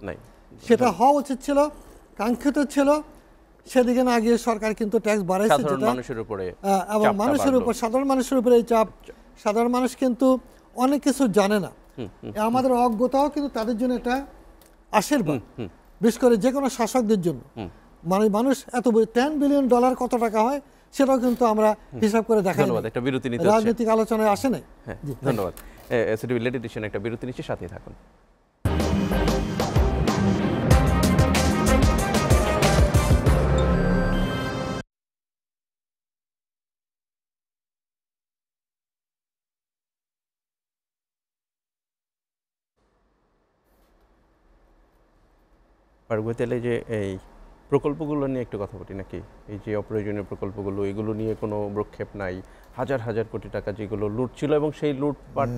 Speaker 4: সেটা হওয়া উচিত ছিল, কাঙ্ক্ষিত ছিল, সেদিকে না গিয়ে সরকার কিন্তু ট্যাক্স বাড়াইছে, এবং মানুষের উপর, সাধারণ মানুষের উপরে এই চাপ। সাধারণ মানুষ কিন্তু অনেক কিছু জানে না, আমাদের অজ্ঞতাও কিন্তু তাদের জন্য একটা আশীর্বাদ, বিশেষ করে যে কোনো শাসকদের জন্য। মানে মানুষ এত $10 বিলিয়ন কত টাকা হয় সেটাও কিন্তু আমরা হিসাব করে দেখাই, রাজনৈতিক আলোচনায় আসে নাই।
Speaker 1: ধন্যবাদ। এসিটিভি লেট এডিশন একটা বিরতি নিচ্ছে, সাথে থাকুন। তাহলে যে এই প্রকল্পগুলো নিয়ে একটু কথা বলি নাকি? এই যে অপ্রয়োজনীয় প্রকল্পগুলো, এগুলো নিয়ে কোনো ভ্রুক্ষেপ নাই, হাজার হাজার কোটি টাকা যেগুলো লুট ছিল, এবং সেই লুটপাট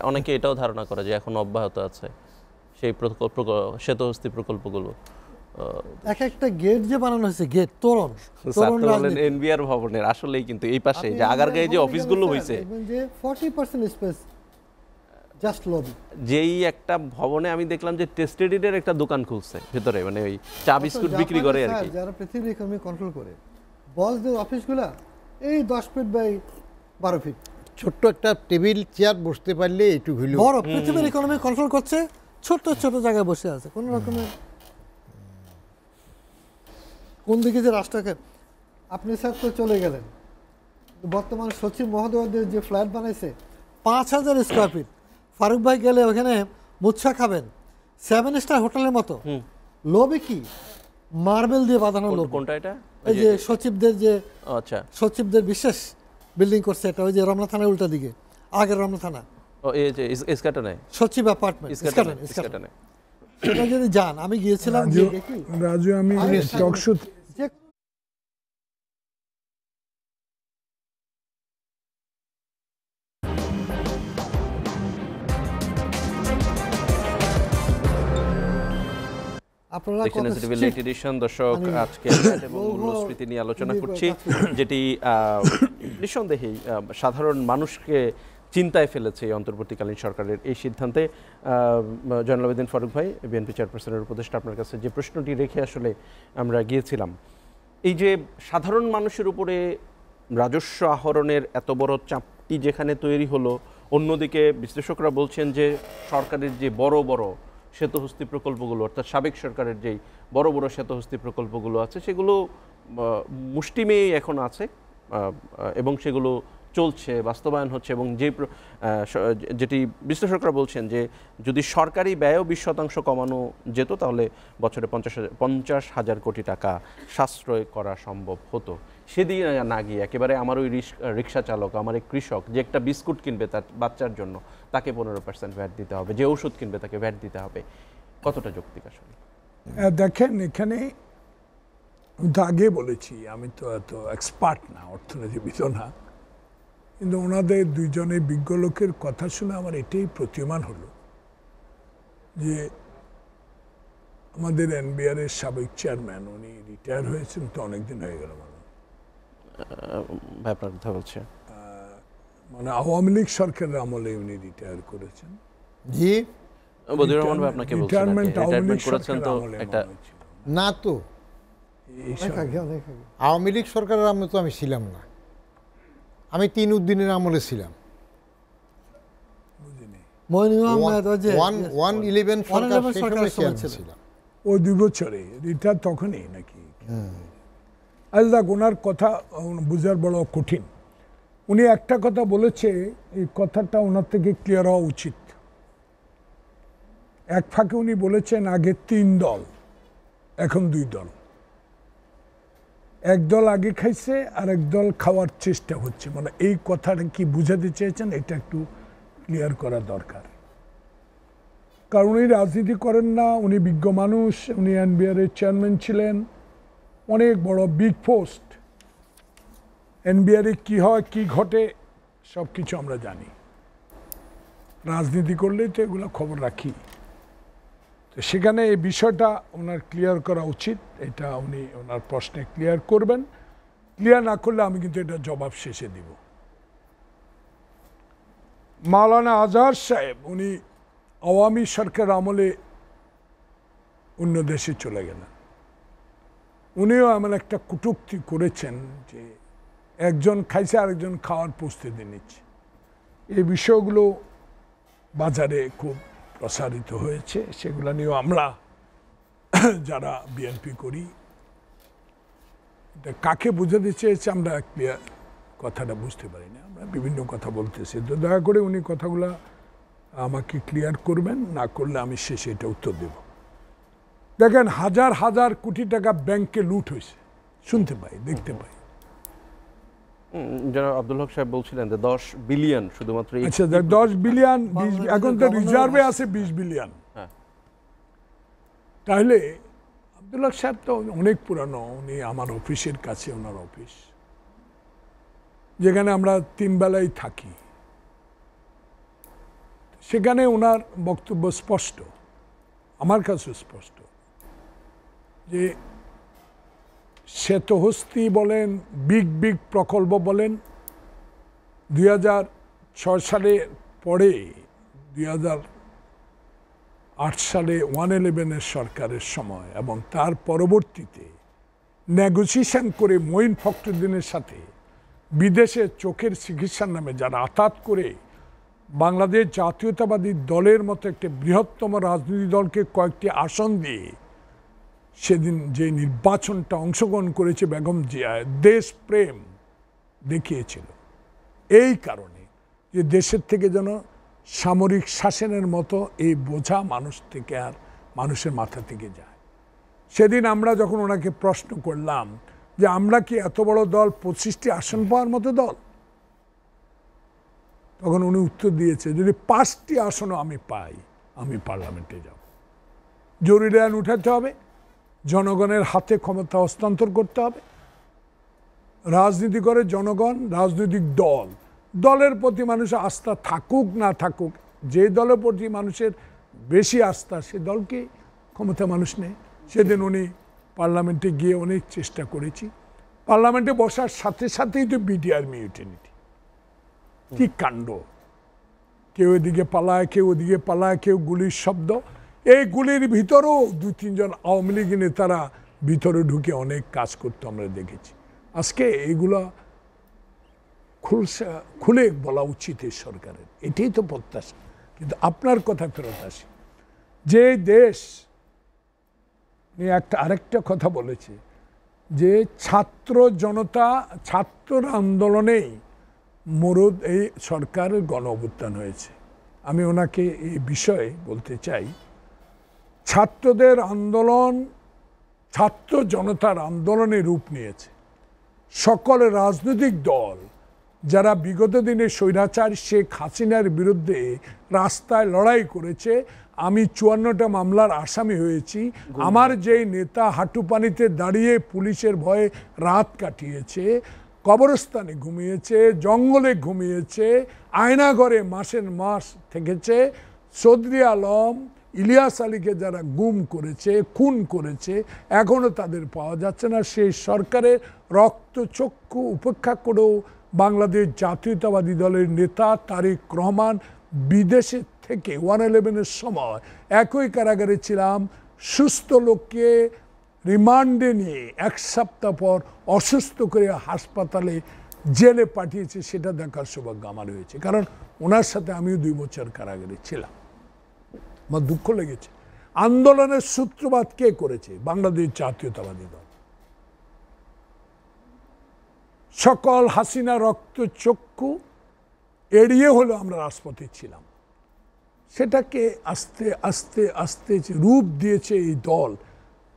Speaker 1: অনেকে এটাও ধারণা করে যে এখন অব্যাহত আছে। সেই শ্বেতহস্তি প্রকল্পগুলো,
Speaker 4: এক একটা গেট যে বানানো হয়েছে, গেট, তোরণ
Speaker 1: এনবিআর ভবনের, আসলেই কিন্তু এই পাশে যে আগারগাঁয়ে যে অফিসগুলো হয়েছে,
Speaker 4: যে 40% স্পেস জাস্ট লবি,
Speaker 1: যেই একটা ভবনে আমি দেখলাম যে টেস্টেডিডের একটা দোকান খুলছে ভেতরে, মানে ওই চা বিস্কুট বিক্রি করে আর কি।
Speaker 4: যারা পৃথিবীর ইকোনমি কন্ট্রোল করে, বসদের অফিসগুলা এই 10 ফিট বাই 12 ফিট,
Speaker 3: ছোট্ট একটা টেবিল চেয়ার বসতে পারলে একটু হইলো
Speaker 4: বড়। পৃথিবীর ইকোনমি কন্ট্রোল করছে, ছোট ছোট জায়গায় বসে আছে, কোন রকমের কোন দিকে যে রাষ্ট্রকে। আপনি স্যার তো চলে গেলেন, বর্তমান সচিব মহোদয়দের যে ফ্ল্যাট বানাইছে 5000 স্কোয়ার ফিট, ফারুক ভাই গেলে ওখানে মুচ্ছা খাবেন, 7 স্টার হোটেলের মতো। লবি কি মার্বেল দিয়ে বাঁধানো লবি।
Speaker 1: কোনটা এটা?
Speaker 4: এই যে সচিবদের যে, আচ্ছা, সচিবদের বিশেষ বিল্ডিং করছে, এটা ওই যে রমনা থানার উল্টা দিকে, আগের রমনা থানা,
Speaker 1: এই যে ইস্কাটনে
Speaker 4: সচিব অ্যাপার্টমেন্ট, ইস্কাটনে। সেটা যদি যান, আমি গিয়েছিলাম,
Speaker 2: রাজু, আমি টক শো
Speaker 1: দর্শক, আজকে এবং মূল্যস্ফীতি নিয়ে আলোচনা করছি, যেটি নিঃসন্দেহেই সাধারণ মানুষকে চিন্তায় ফেলেছে এই অন্তর্বর্তীকালীন সরকারের এই সিদ্ধান্তে। জয়নুল আবেদিন ফারুক ভাই, বিএনপি চেয়ারপারসনের উপদেষ্টা, আপনার কাছে যে প্রশ্নটি রেখে আসলে আমরা গিয়েছিলাম, এই যে সাধারণ মানুষের উপরে রাজস্ব আহরণের এত বড় চাপটি যেখানে তৈরি হলো, অন্যদিকে বিশ্লেষকরা বলছেন যে সরকারের যে বড় বড় শ্বেতহস্তি প্রকল্পগুলো, অর্থাৎ সাবেক সরকারের যেই বড় বড় শ্বেতহস্তি প্রকল্পগুলো আছে, সেগুলো মুষ্টিমেয় এখন আছে, এবং সেগুলো চলছে, বাস্তবায়ন হচ্ছে, এবং যেটি বিশ্লেষকরা বলছেন যে যদি সরকারি ব্যয়ও 20% কমানো যেত, তাহলে বছরে 50,000 কোটি টাকা সাশ্রয় করা সম্ভব হতো। সেদিকে না গিয়ে একেবারে আমার ওই রিক্সা চালক, আমার এই কৃষক যে একটা বিস্কুট কিনবে তার বাচ্চার জন্য, তাকে 15% ভ্যাট দিতে হবে, যে ওষুধ কিনবে তাকে ভ্যাট দিতে হবে, কতটা যৌক্তিক আসলে?
Speaker 2: দেখেন, এখানে আমি তো আগে বলেছি, আমি তো এত এক্সপার্ট না, অর্থনীতিবিদ না, কিন্তু ওনাদের দুইজনের বিজ্ঞ লোকের কথা শুনে আমার এটাই প্রতীয়মান হলো যে আমাদের এনবিআর এর সাবেক চেয়ারম্যান উনি রিটায়ার হয়েছেন তো অনেকদিন হয়ে গেল
Speaker 1: আপনার কথা বলছে
Speaker 2: মানে আওয়ামী লীগ সরকারের আমলে উনি রিটায়ার করেছেন।
Speaker 3: জি
Speaker 1: বদিউর রহমান ভাই আপনাকে বলছেন রিটায়ারমেন্ট করেছেন তো একটা
Speaker 3: না তো আওয়ামী লীগ সরকারের আমলে তো আমি ছিলাম না, আমি 3 উদ্দিনের আমলে ছিলাম। 111 সরকার ছিলাম
Speaker 2: ও 2 বছরে রিটায়ার তখনই নাকি। আচ্ছা ওনার কথা বোঝার বড় কঠিন। উনি একটা কথা বলেছে, এই কথাটা ওনার থেকে ক্লিয়ার হওয়া উচিত। এক ফাঁকে উনি বলেছেন আগে 3 দল এখন 2 দল, এক দল আগে খাইছে আর এক দল খাওয়ার চেষ্টা হচ্ছে, মানে এই কথাটা কি বুঝাতে চেয়েছেন এটা একটু ক্লিয়ার করা দরকার। কারণ উনি রাজনীতি করেন না, উনি বিজ্ঞ মানুষ, উনি এনবিআর এর চেয়ারম্যান ছিলেন, অনেক বড় বিগ পোস্ট। এনবিআর এ কী হয় কী ঘটে সব কিছু আমরা জানি, রাজনীতি করলেই তো এগুলো খবর রাখি। তো সেখানে এই বিষয়টা ওনার ক্লিয়ার করা উচিত, এটা উনি ওনার প্রশ্নে ক্লিয়ার করবেন। ক্লিয়ার না করলে আমি কিন্তু এটা জবাব শেষে দিব। মাওলানা আজহার সাহেব উনি আওয়ামী সরকার আমলে অন্য দেশে চলে গেলেন। উনিও এমন একটা কটূক্তি করেছেন যে একজন খাইছে আরেকজন খাওয়ার প্রস্তুতি নিচ্ছে। এই বিষয়গুলো বাজারে খুব প্রসারিত হয়েছে, সেগুলো নিয়েও আমরা যারা বিএনপি করি এটা কাকে বোঝাতে চেয়েছে আমরা ক্লিয়ার কথাটা বুঝতে পারি না, আমরা বিভিন্ন কথা বলতেছি। তো দয়া করে উনি কথাগুলো আমাকে ক্লিয়ার করবেন, না করলে আমি শেষে এটা উত্তর দেব। দেখেন হাজার হাজার কোটি টাকা ব্যাংকে লুট হয়েছে, শুনতে পাই, দেখতে পাই।
Speaker 1: যারা আব্দুল হক সাহেব বলছিলেন যে 10 বিলিয়ন শুধুমাত্র।
Speaker 2: আচ্ছা 10 বিলিয়ন, এখন তো রিজার্ভে আছে 20 বিলিয়ন। তাহলে আব্দুল হক সাহেব তো অনেক পুরানো, উনি আমার অফিসের কাছে ওনার অফিস, যেখানে আমরা 3 বেলায় থাকি। সেখানে ওনার বক্তব্য স্পষ্ট, আমার কাছে স্পষ্ট, যে শ্বেতহস্তি বলেন, বিগ বিগ প্রকল্প বলেন, 2006 সালে পরে 2008 সালে 111 সরকারের সময় এবং তার পরবর্তীতে নেগোসিয়েশন করে মঈন ফখরুদ্দিনের সাথে বিদেশে চোখের চিকিৎসার নামে যারা আতাত করে বাংলাদেশ জাতীয়তাবাদী দলের মতো একটি বৃহত্তম রাজনৈতিক দলকে কয়েকটি আসন দিয়ে সেদিন যে নির্বাচনটা অংশগ্রহণ করেছে বেগম জিয়া, দেশপ্রেম দেখিয়েছিল এই কারণে যে দেশের থেকে যেন সামরিক শাসনের মতো এই বোঝা মানুষ থেকে আর মানুষের মাথা থেকে যায়। সেদিন আমরা যখন ওনাকে প্রশ্ন করলাম যে আমরা কি এত বড় দল 25টি আসন পাওয়ার মতো দল, তখন উনি উত্তর দিয়েছে যদি 5টি আসনও আমি পাই আমি পার্লামেন্টে যাব। জরুরি আইন উঠাতে হবে, জনগণের হাতে ক্ষমতা হস্তান্তর করতে হবে। রাজনীতি করে জনগণ, রাজনৈতিক দল, দলের প্রতি মানুষের আস্থা থাকুক না থাকুক, যে দলের প্রতি মানুষের বেশি আস্থা সে দলকে ক্ষমতা মানুষ নেয়। সেদিন উনি পার্লামেন্টে গিয়ে অনেক চেষ্টা করেছি, পার্লামেন্টে বসার সাথে সাথেই তো বিটিআর মিউটিনিটি, কি কাণ্ড, কেউ এদিকে পালায় কেউ ওদিকে পালায়, কেউ গুলির শব্দ। এই গুলির ভিতরেও 2-3 জন আওয়ামী লীগ নেতারা ভিতরে ঢুকে অনেক কাজ করতে আমরা দেখেছি। আজকে এগুলো খুলে বলা উচিত এই সরকারের, এটাই তো প্রত্যাশা। কিন্তু আপনার কথা ফেরত আসি, যে দেশ নিয়ে আরেকটা কথা বলেছে যে ছাত্র জনতা, ছাত্র আন্দোলনেই মরদ এই সরকারের গণ অভ্যুত্থান হয়েছে। আমি ওনাকে এই বিষয়ে বলতে চাই, ছাত্রদের আন্দোলন ছাত্র জনতার আন্দোলনে রূপ নিয়েছে। সকল রাজনৈতিক দল যারা বিগত দিনে স্বৈরাচার শেখ হাসিনার বিরুদ্ধে রাস্তায় লড়াই করেছে, আমি 54টা মামলার আসামি হয়েছি, আমার যেই নেতা হাঁটু পানিতে দাঁড়িয়ে পুলিশের ভয়ে রাত কাটিয়েছে, কবরস্থানে ঘুমিয়েছে, জঙ্গলে ঘুমিয়েছে, আয়নাঘরে মাসের মাস থেকেছে। চৌধুরী আলম, ইলিয়াস আলীকে যারা গুম করেছে, খুন করেছে, এখনও তাদের পাওয়া যাচ্ছে না। সেই সরকারের রক্তচক্ষু উপেক্ষা করেও বাংলাদেশ জাতীয়তাবাদী দলের নেতা তারেক রহমান বিদেশে থেকে 111-এর সময় একই কারাগারে ছিলাম, সুস্থ লোককে রিমান্ডে নিয়ে 1 সপ্তাহ পর অসুস্থ করে হাসপাতালে জেলে পাঠিয়েছে, সেটা দেখার সৌভাগ্য আমার হয়েছে। কারণ ওনার সাথে আমিও 2 বছর কারাগারে ছিলাম। আমার দুঃখ লেগেছে। আন্দোলনের সূত্রপাত কে করেছে? বাংলাদেশ জাতীয়তাবাদী দল। সকল হাসিনা রক্তচক্ষু এড়িয়ে হলো আমরা রাজপথে ছিলাম। সেটাকে আস্তে আস্তে আস্তে রূপ দিয়েছে এই দল,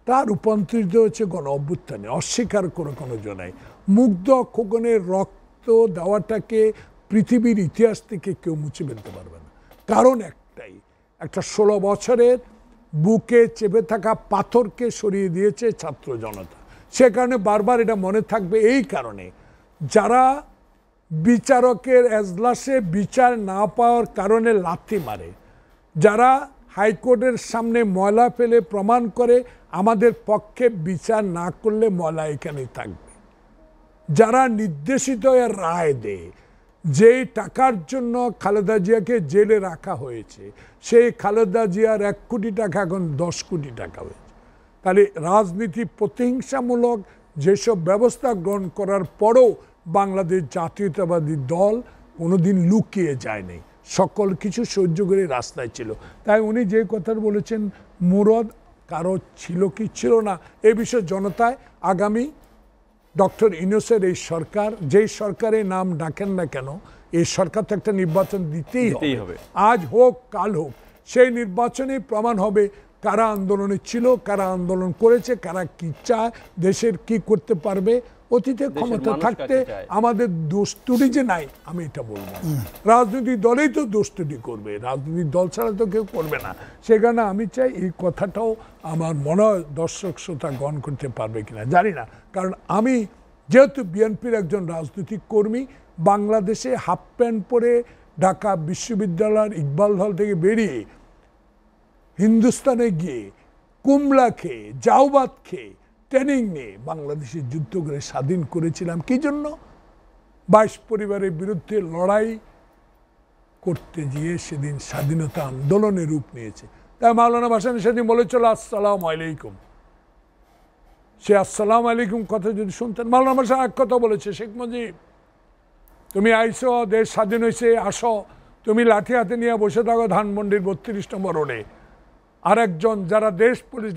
Speaker 2: তা রূপান্তরিত হচ্ছে গণ অভ্যুত্থানে। অস্বীকার করে কোনো জনাই। মুগ্ধ খোকনের রক্ত দেওয়াটাকে পৃথিবীর ইতিহাস থেকে কেউ মুছে ফেলতে পারবে না। কারণ একটাই, একটা 16 বছরের বুকে চেপে থাকা পাথরকে সরিয়ে দিয়েছে ছাত্র জনতা। সে কারণে বারবার এটা মনে থাকবে। এই কারণে যারা বিচারকের এজলাসে বিচার না পাওয়ার কারণে লাথি মারে, যারা হাইকোর্টের সামনে ময়লা ফেলে প্রমাণ করে আমাদের পক্ষে বিচার না করলে ময়লা এখানেই থাকবে, যারা নির্দেশিত এর রায় দেয়, যেই টাকার জন্য খালেদা জিয়াকে জেলে রাখা হয়েছে, সেই খালেদা জিয়ার 1 কোটি টাকা এখন 10 কোটি টাকা হয়েছে। তাহলে রাজনীতি প্রতিহিংসামূলক যেসব ব্যবস্থা গ্রহণ করার পরও বাংলাদেশ জাতীয়তাবাদী দল কোনোদিন লুকিয়ে যায়নি, সকল কিছু সহ্য করে রাস্তায় ছিল। তাই উনি যে কথাটা বলেছেন, মুরদ কারো ছিল কি ছিল না, এ বিষয়ে জনতায় আগামী ডক্টর ইউনূসের এই সরকার, যেই সরকারের নাম ডাকেন না কেন, এই সরকার তো একটা নির্বাচন দিতেই হবে, আজ হোক কাল হোক। সেই নির্বাচনে প্রমাণ হবে কারা আন্দোলনে ছিল, কারা আন্দোলন করেছে, কারা কি চায়, দেশের কি করতে পারবে। অতীতে ক্ষমতা থাকতে আমাদের দোষ ত্রুটি যে নাই, আমি এটা বলবো। রাজনৈতিক দলেই তো দোষ ত্রুটি করবে, রাজনৈতিক দল ছাড়া তো কেউ করবে না। সেখানে আমি চাই এই কথাটাও আমার মনে হয় দর্শক শ্রোতা গ্রহণ করতে পারবে কিনা জানি না। কারণ আমি যেহেতু বিএনপির একজন রাজনৈতিক কর্মী, বাংলাদেশে হাফ প্যান্ট পরে ঢাকা বিশ্ববিদ্যালয়ের ইকবাল হল থেকে বেরিয়ে হিন্দুস্তানে গিয়ে কুমলা খেয়ে, জাউবাদ খেয়ে, ট্রেনিং নিয়ে বাংলাদেশে যুদ্ধ করে স্বাধীন করেছিলাম। কি জন্য? 22 পরিবারের বিরুদ্ধে লড়াই করতে গিয়ে সেদিন স্বাধীনতা আন্দোলনের রূপ নিয়েছে। তাই মাওলানা ভাসানী সেদিন বলেছিল আসসালামু আলাইকুম। সে আসসালামু আলাইকুম কথা যদি শুনতেন, মাওলানা ভাসানী এক কথা বলেছে, শেখ মুজিব তুমি আইসো, দেশ স্বাধীন হয়েছে, আসো, তুমি লাঠি হাতে নিয়ে বসে থাকো ধানমন্ডির 32 নম্বর রোডে, আরেকজন যারা দেশ পুলিশ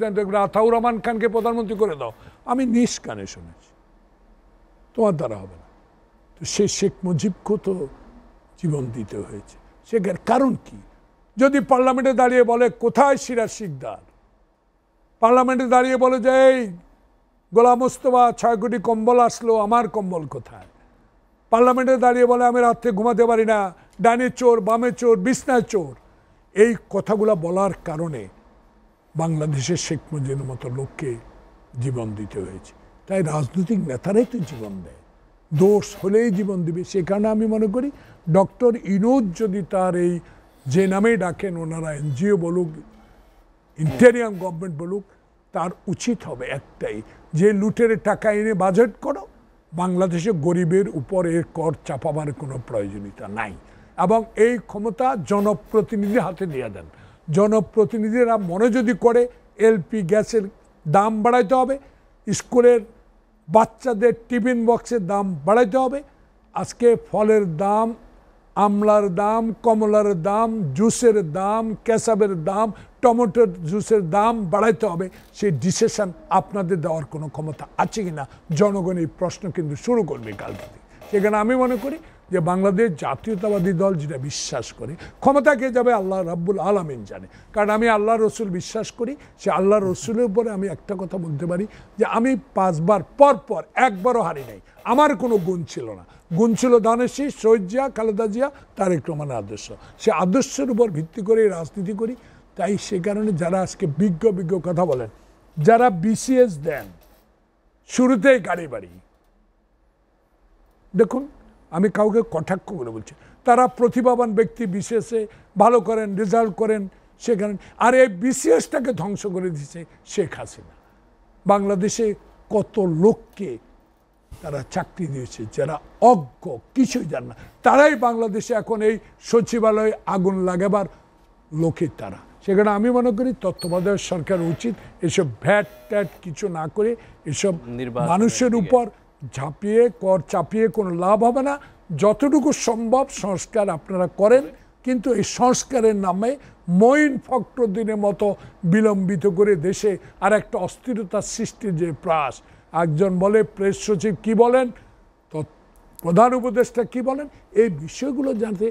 Speaker 2: আতাউর রহমান খানকে প্রধানমন্ত্রী করে দাও। আমি নিজ কানে শুনেছি, তোমার দ্বারা হবে না। তো সে শেখ মুজিবকে তো জীবন দিতে হয়েছে। সে কারণ কি? যদি পার্লামেন্টে দাঁড়িয়ে বলে কোথায় সিরাজ শিকদার, পার্লামেন্টে দাঁড়িয়ে বলে যে এই গোলাম মোস্তফা 6 কোটি কম্বল আসলো, আমার কম্বল কোথায়, পার্লামেন্টে দাঁড়িয়ে বলে আমি রাত্রে ঘুমাতে পারি না, ডানে চোর, বামে চোর, বিছনায় চোর, এই কথাগুলো বলার কারণে বাংলাদেশের শেখ মুজিবের মতো লোককে জীবন দিতে হয়েছে। তাই রাজনৈতিক নেতারাই তো জীবন দেয়, দোষ হলেই জীবন দিবে। সে কারণে আমি মনে করি ডক্টর ইউনূস যদি তার এই যে নামেই ডাকেন ওনারা, এনজিও বলুক, ইন্টেরিয়াম গভর্নমেন্ট বলুক, তার উচিত হবে একটাই, যে লুটের টাকা এনে বাজেট করো, বাংলাদেশে গরিবের উপর এর কর চাপাবার কোনো প্রয়োজনীয়তা নাই। এবং এই ক্ষমতা জনপ্রতিনিধির হাতে দিয়ে দেন। জনপ্রতিনিধিরা মনে যদি করে এলপি গ্যাসের দাম বাড়াইতে হবে, স্কুলের বাচ্চাদের টিফিন বক্সের দাম বাড়াইতে হবে, আজকে ফলের দাম, আমলার দাম, কমলার দাম, জুসের দাম, কেশাবের দাম, টমেটোর জুসের দাম বাড়াইতে হবে, সেই ডিসিশন আপনাদের দেওয়ার কোনো ক্ষমতা আছে কিনা জনগণ এই প্রশ্ন কিন্তু শুরু করবে কাল থেকে। সেখানে আমি মনে করি যে বাংলাদেশ জাতীয়তাবাদী দল যেটা বিশ্বাস করে, ক্ষমতা কে যাবে আল্লাহ রাব্বুল আলামিন জানে। কারণ আমি আল্লাহ রসুল বিশ্বাস করি, সে আল্লাহ রসুলের উপরে আমি একটা কথা বলতে পারি যে আমি 5 বার পর একবারও হারি নাই। আমার কোনো গুণ ছিল না, গুণ ছিল দানেশী, শহীদ জিয়া, খালেদা জিয়া, তারেক রহমানের আদর্শ। সে আদর্শের উপর ভিত্তি করে রাজনীতি করি। তাই সে কারণে যারা আজকে বিজ্ঞ কথা বলেন, যারা বিসিএস দেন শুরুতেই গাড়ি বাড়ি, দেখুন আমি কাউকে কটাক্ষ করে বলছি, তারা প্রতিভাবান ব্যক্তি বিশেষে ভালো করেন, রেজাল্ট করেন, সেখানে আর এই বিসিএসটাকে ধ্বংস করে দিচ্ছে শেখ হাসিনা। বাংলাদেশে কত লোককে তারা চাকরি দিয়েছে যারা অজ্ঞ, কিছুই জান না, তারাই বাংলাদেশে এখন এই সচিবালয়ে আগুন লাগাবার লোকের তারা। সেখানে আমি মনে করি তত্ত্বাবধায়ক সরকার উচিত এসব ভ্যাট ট্যাট কিছু না করে এসব মানুষের উপর ঝাঁপিয়ে কর চাপিয়ে কোনো লাভ হবে না। যতটুকু সম্ভব সংস্কার আপনারা করেন, কিন্তু এই সংস্কারের নামে মঈন ফখরুদ্দিনের মতো বিলম্বিত করে দেশে আর একটা অস্থিরতার সৃষ্টির যে প্রয়াস, একজন বলে প্রেস সচিব কি বলেন, তো প্রধান উপদেষ্টা কি বলেন, এই বিষয়গুলো জানতে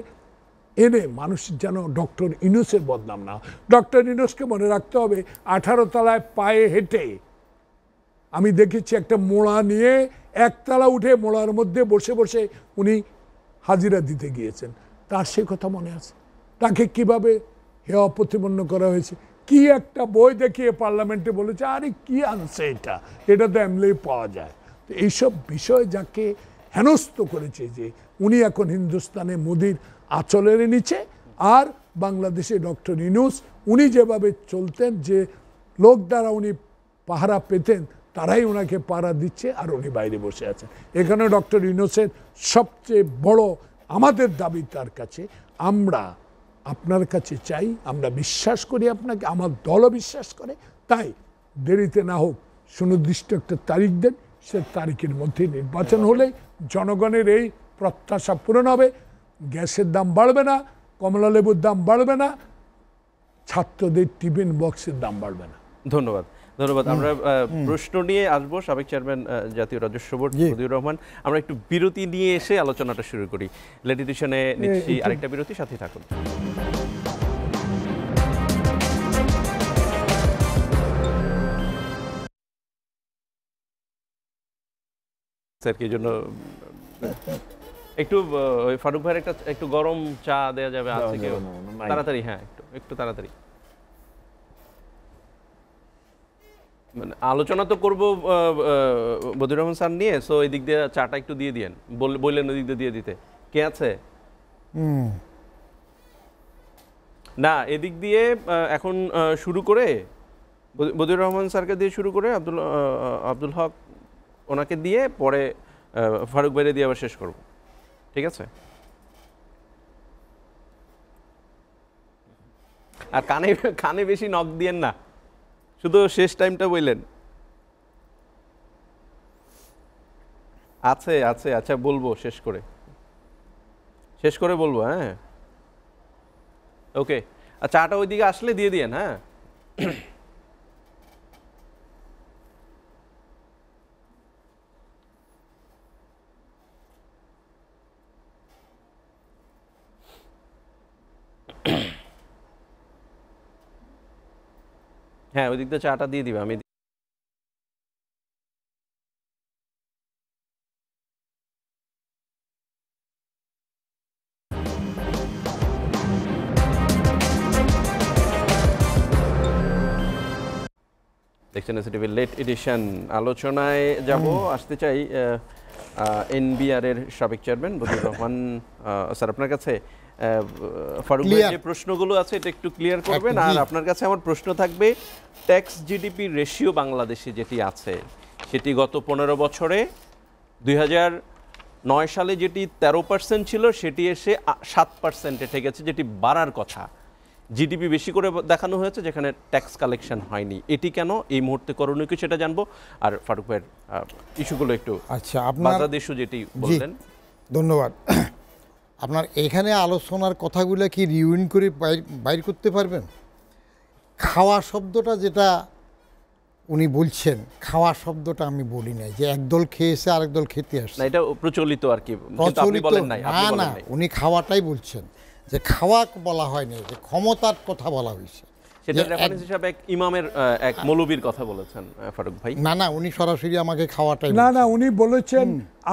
Speaker 2: এনে মানুষ যেন ডক্টর ইউনূসের বদনাম না। ডক্টর ইউনূসকে মনে রাখতে হবে 18 তলায় পায়ে হেঁটে আমি দেখেছি একটা মোড়া নিয়ে একতলা উঠে মোড়ার মধ্যে বসে বসে উনি হাজিরা দিতে গিয়েছেন, তার সে কথা মনে আছে। তাকে কিভাবে হেয় প্রতিপন্ন করা হয়েছে, কি একটা বই দেখিয়ে পার্লামেন্টে বলেছে আরে কি আনছে এটা তো এমনিই পাওয়া যায়। তো এইসব বিষয় যাকে হেনস্থ করেছে যে উনি এখন হিন্দুস্তানে মোদির আঁচলের নিচে, আর বাংলাদেশে ডক্টর ইউনূস উনি যেভাবে চলতেন, যে লোক দ্বারা উনি পাহারা পেতেন তারাই ওনাকে পাহারা দিচ্ছে আর উনি বাইরে বসে আছেন। এখানে ডক্টর ইউনূসের সবচেয়ে বড় আমাদের দাবি তার কাছে, আমরা আপনার কাছে চাই, আমরা বিশ্বাস করি আপনাকে, আমার দলও বিশ্বাস করে, তাই দেরিতে না হোক সুনির্দিষ্ট একটা তারিখ দেন, সে তারিখের মধ্যে নির্বাচন হলে জনগণের এই প্রত্যাশা পূরণ হবে। গ্যাসের দাম বাড়বে না, কমলা লেবুর দাম বাড়বে না, ছাত্রদের টিফিন বক্সের দাম বাড়বে না।
Speaker 1: ধন্যবাদ। আমরা প্রশ্ন নিয়ে আসবো সাবেক চেয়ারম্যান জাতীয় রাজস্ব বোর্ড বদিউর রহমান। আমরা একটু বিরতি নিয়ে এসে আলোচনাটা শুরু করি। লেট এডিশনে নিচ্ছি আরেকটা বিরতি, সাথে থাকুন। স্যার কি জন্য একটু ফারুক ভাইয়ের একটু গরম চা দেওয়া যাবে? আছে কেউ? তাড়াতাড়ি, হ্যাঁ একটু তাড়াতাড়ি। মানে আলোচনা তো করবো বদিউর রহমান স্যার নিয়ে, সো এই দিক দিয়ে চাটা একটু দিয়ে দিয়েন, বললেন ওই দিক দিয়ে দিয়ে দিতে। কে আছে না এদিক দিয়ে? এখন শুরু করে বদিউর রহমান স্যারকে দিয়ে শুরু করে আব্দুল হক ওনাকে দিয়ে পরে ফারুক ভাইরে দিয়ে আবার শেষ করব, ঠিক আছে? আর কানে বেশি নক দিয়েন না, শুধু শেষ টাইমটা বললেন। আছে আছে, আচ্ছা বলবো শেষ করে বলবো। হ্যাঁ ওকে, আর চাটা ওইদিকে আসলে দিয়ে দিয়েন। হ্যাঁ হ্যাঁ ওই দিক দিয়ে চাটা দিয়ে দিবে। আমি দেখছেন এসটিভির লেট এডিশন। আলোচনায় যাব, আসতে চাই এনবিআর এর সাবেক চেয়ারম্যান বদিউর রহমান স্যার। আপনার কাছে ফারুক ভাই যে প্রশ্নগুলো আছে এটা একটু ক্লিয়ার করবেন, আর আপনার কাছে আমার প্রশ্ন থাকবে ট্যাক্স জিডিপি রেশিও বাংলাদেশে যেটি আছে সেটি গত 15 বছরে 2009 সালে যেটি 13% ছিল সেটি এসে 7%-এ ঠেকেছে, যেটি বাড়ার কথা। জিডিপি বেশি করে দেখানো হয়েছে যেখানে ট্যাক্স কালেকশন হয়নি। এটি কেন, এই মুহূর্তে করণীয় কি সেটা জানবো। আর ফারুক ভাইয়ের ইস্যুগুলো একটু,
Speaker 3: আচ্ছা আপনার
Speaker 1: বাংলাদেশ যেটি বললেন।
Speaker 3: ধন্যবাদ। আপনার এখানে আলোচনার কথাগুলো কি রিউইন করে বাইর করতে পারবেন? খাওয়া শব্দটা যেটা উনি বলছেন, খাওয়া শব্দটা আমি বলি নাই, যে একদল খেয়েছে আরেক দল খেতে আসছে,
Speaker 1: না এটা প্রচলিত আর কি,
Speaker 3: প্রচলিত না, উনি খাওয়াটাই বলছেন, যে খাওয়া বলা হয়নি, যে ক্ষমতার কথা বলা হয়েছে।
Speaker 1: সেটা রেফারেন্স হিসেবে এক ইমামের এক মৌলবীর কথা বলেছেন ফারুক ভাই।
Speaker 3: না উনি সরাসরি আমাকে খাওয়াটাই
Speaker 2: না উনি বলেছেন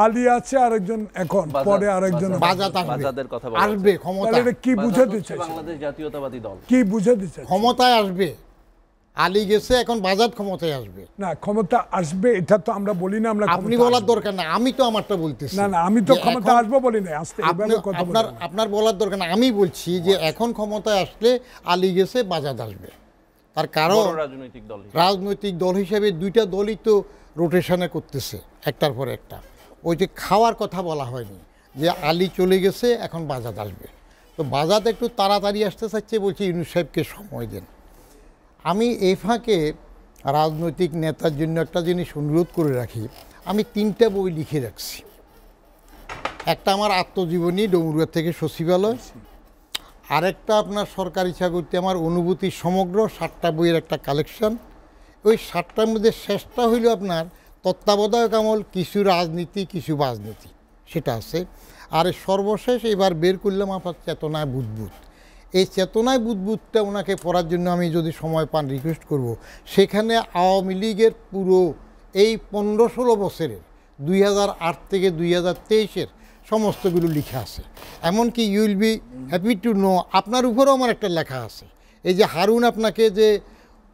Speaker 2: আলী আছে আরেকজন, এখন পরে আরেকজন
Speaker 1: বাজাদের কথা
Speaker 3: আসবে। ক্ষমতা
Speaker 2: কি বুঝাতে চাইছে
Speaker 1: বাংলাদেশ জাতীয়তাবাদী দল?
Speaker 2: কি বুঝাতে চাইছে?
Speaker 3: ক্ষমতায় আসবে, আলী গেছে, এখন বাজার ক্ষমতায় আসবে।
Speaker 2: না, ক্ষমতা আসবে এটা তো আমরা বলি না। আমরা
Speaker 3: আপনি বলার দরকার না, আমি তো আমারটা বলতেছি।
Speaker 2: না না, আমি তো ক্ষমতা আসবো বলি না।
Speaker 3: আপনার বলার দরকার না, আমি বলছি যে এখন ক্ষমতায় আসলে আলী গেছে, বাজার আসবে। তার কারণ রাজনৈতিক দল হিসেবে দুইটা দলই তো রোটেশনে করতেছে একটার পর একটা। ওই যে খাওয়ার কথা বলা হয়নি যে আলী চলে গেছে, এখন বাজার আসবে। তো বাজার একটু তাড়াতাড়ি আসতে চাচ্ছে, বলছি ইউনূস সাহেবকে সময় দেন। আমি এই ফাঁকে রাজনৈতিক নেতার জন্য একটা জিনিস অনুরোধ করে রাখি। আমি 3টা বই লিখে রাখছি। একটা আমার আত্মজীবনী ডুমুরিয়া থেকে সচিবালয়, আরেকটা আপনার সরকারি চাকরিতে আমার অনুভূতি সমগ্র 7টা বইয়ের একটা কালেকশন। ওই 7টার মধ্যে শেষটা হইল আপনার তত্ত্বাবধায়ক আমল, কিছু রাজনীতি কিছু বাজনীতি, সেটা আছে। আর সর্বশেষ এবার বের করলাম আপনার চেতনায় বুদবুদ। এই চেতনায় বুদবুদটা ওনাকে পড়ার জন্য আমি যদি সময় পান রিকোয়েস্ট করব। সেখানে আওয়ামী লীগের পুরো এই 15-16 বছরের 2008 থেকে 2023-এর সমস্তগুলো লেখা আছে। এমনকি you will be happy to know আপনার উপরেও আমার একটা লেখা আছে। এই যে হারুন আপনাকে যে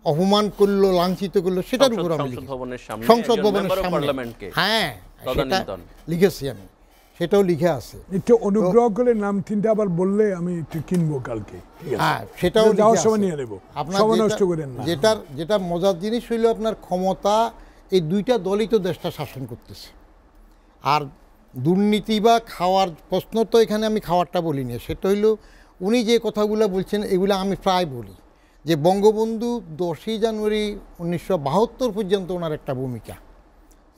Speaker 3: অপমান করলো, লাঞ্ছিত করলো, সেটার উপর আমি সংসদ ভবনের সামনে, হ্যাঁ সেটা লিখেছি আমি, সেটাও লিখে আছে।
Speaker 2: একটু অনুগ্রহ করে নাম 3টা আবার বললে আমি একটু কিনবো কালকে।
Speaker 3: হ্যাঁ, সেটাও
Speaker 2: যাওয়ার সময় নিয়ে নেব,
Speaker 3: আপনার
Speaker 2: সময় নষ্ট করেন না।
Speaker 3: যেটা মজার জিনিস হইল আপনার ক্ষমতা, এই দুইটা দলই তো দেশটা শাসন করতেছে। আর দুর্নীতি বা খাওয়ার প্রশ্ন তো এখানে আমি খাওয়ারটা বলিনি। সেটা হইল উনি যে কথাগুলো বলছেন এগুলো আমি প্রায় বলি যে বঙ্গবন্ধু 10ই জানুয়ারি 1972 পর্যন্ত ওনার একটা ভূমিকা,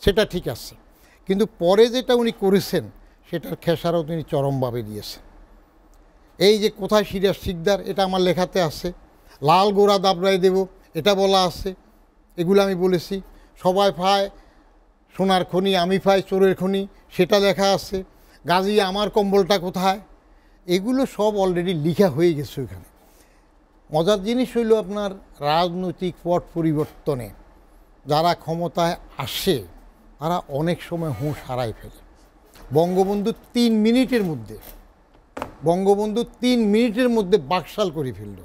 Speaker 3: সেটা ঠিক আছে। কিন্তু পরে যেটা উনি করেছেন সেটার খেসারও তিনি চরমভাবে দিয়েছেন। এই যে কোথায় সিরাজ শিকদার, এটা আমার লেখাতে আছে। লাল গোড়া দাবড়াই দেব, এটা বলা আছে, এগুলো আমি বলেছি। সবাই পায় সোনার খনি, আমি পাই চোরের খনি, সেটা লেখা আছে। গাজী আমার কম্বলটা কোথায়, এগুলো সব অলরেডি লেখা হয়ে গেছে ওইখানে। মজার জিনিস হইল আপনার রাজনৈতিক পট পরিবর্তনে যারা ক্ষমতায় আসে তারা অনেক সময় হুঁশ হারাই ফেলে। বঙ্গবন্ধু 3 মিনিটের মধ্যে বাকশাল করে ফেলল।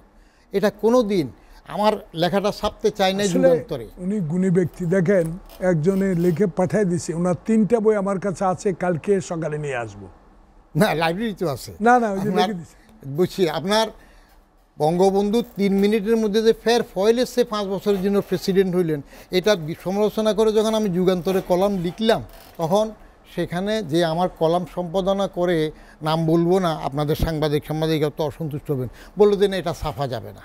Speaker 3: এটা কোনো দিন আমার লেখাটা ছাপতে চাই না যুগান্তরে।
Speaker 2: উনি গুণী ব্যক্তি, দেখেন একজনে লিখে পাঠিয়ে দিছে, ওনার 3টা বই আমার কাছে আছে, কালকে সকালে নিয়ে আসবো।
Speaker 3: না, লাইব্রেরি তো আছে।
Speaker 2: না না,
Speaker 3: বুঝছি আপনার বঙ্গবন্ধু 3 মিনিটের মধ্যে যে ফের ফয়েল এসে 5 বছরের জন্য প্রেসিডেন্ট হইলেন, এটা সমালোচনা করে যখন আমি যুগান্তরে কলাম লিখলাম, তখন সেখানে যে আমার কলাম সম্পাদনা করে, নাম বলবো না, আপনাদের সাংবাদিক তো অসন্তুষ্ট হবেন, বললো যে না এটা ছাপা যাবে না।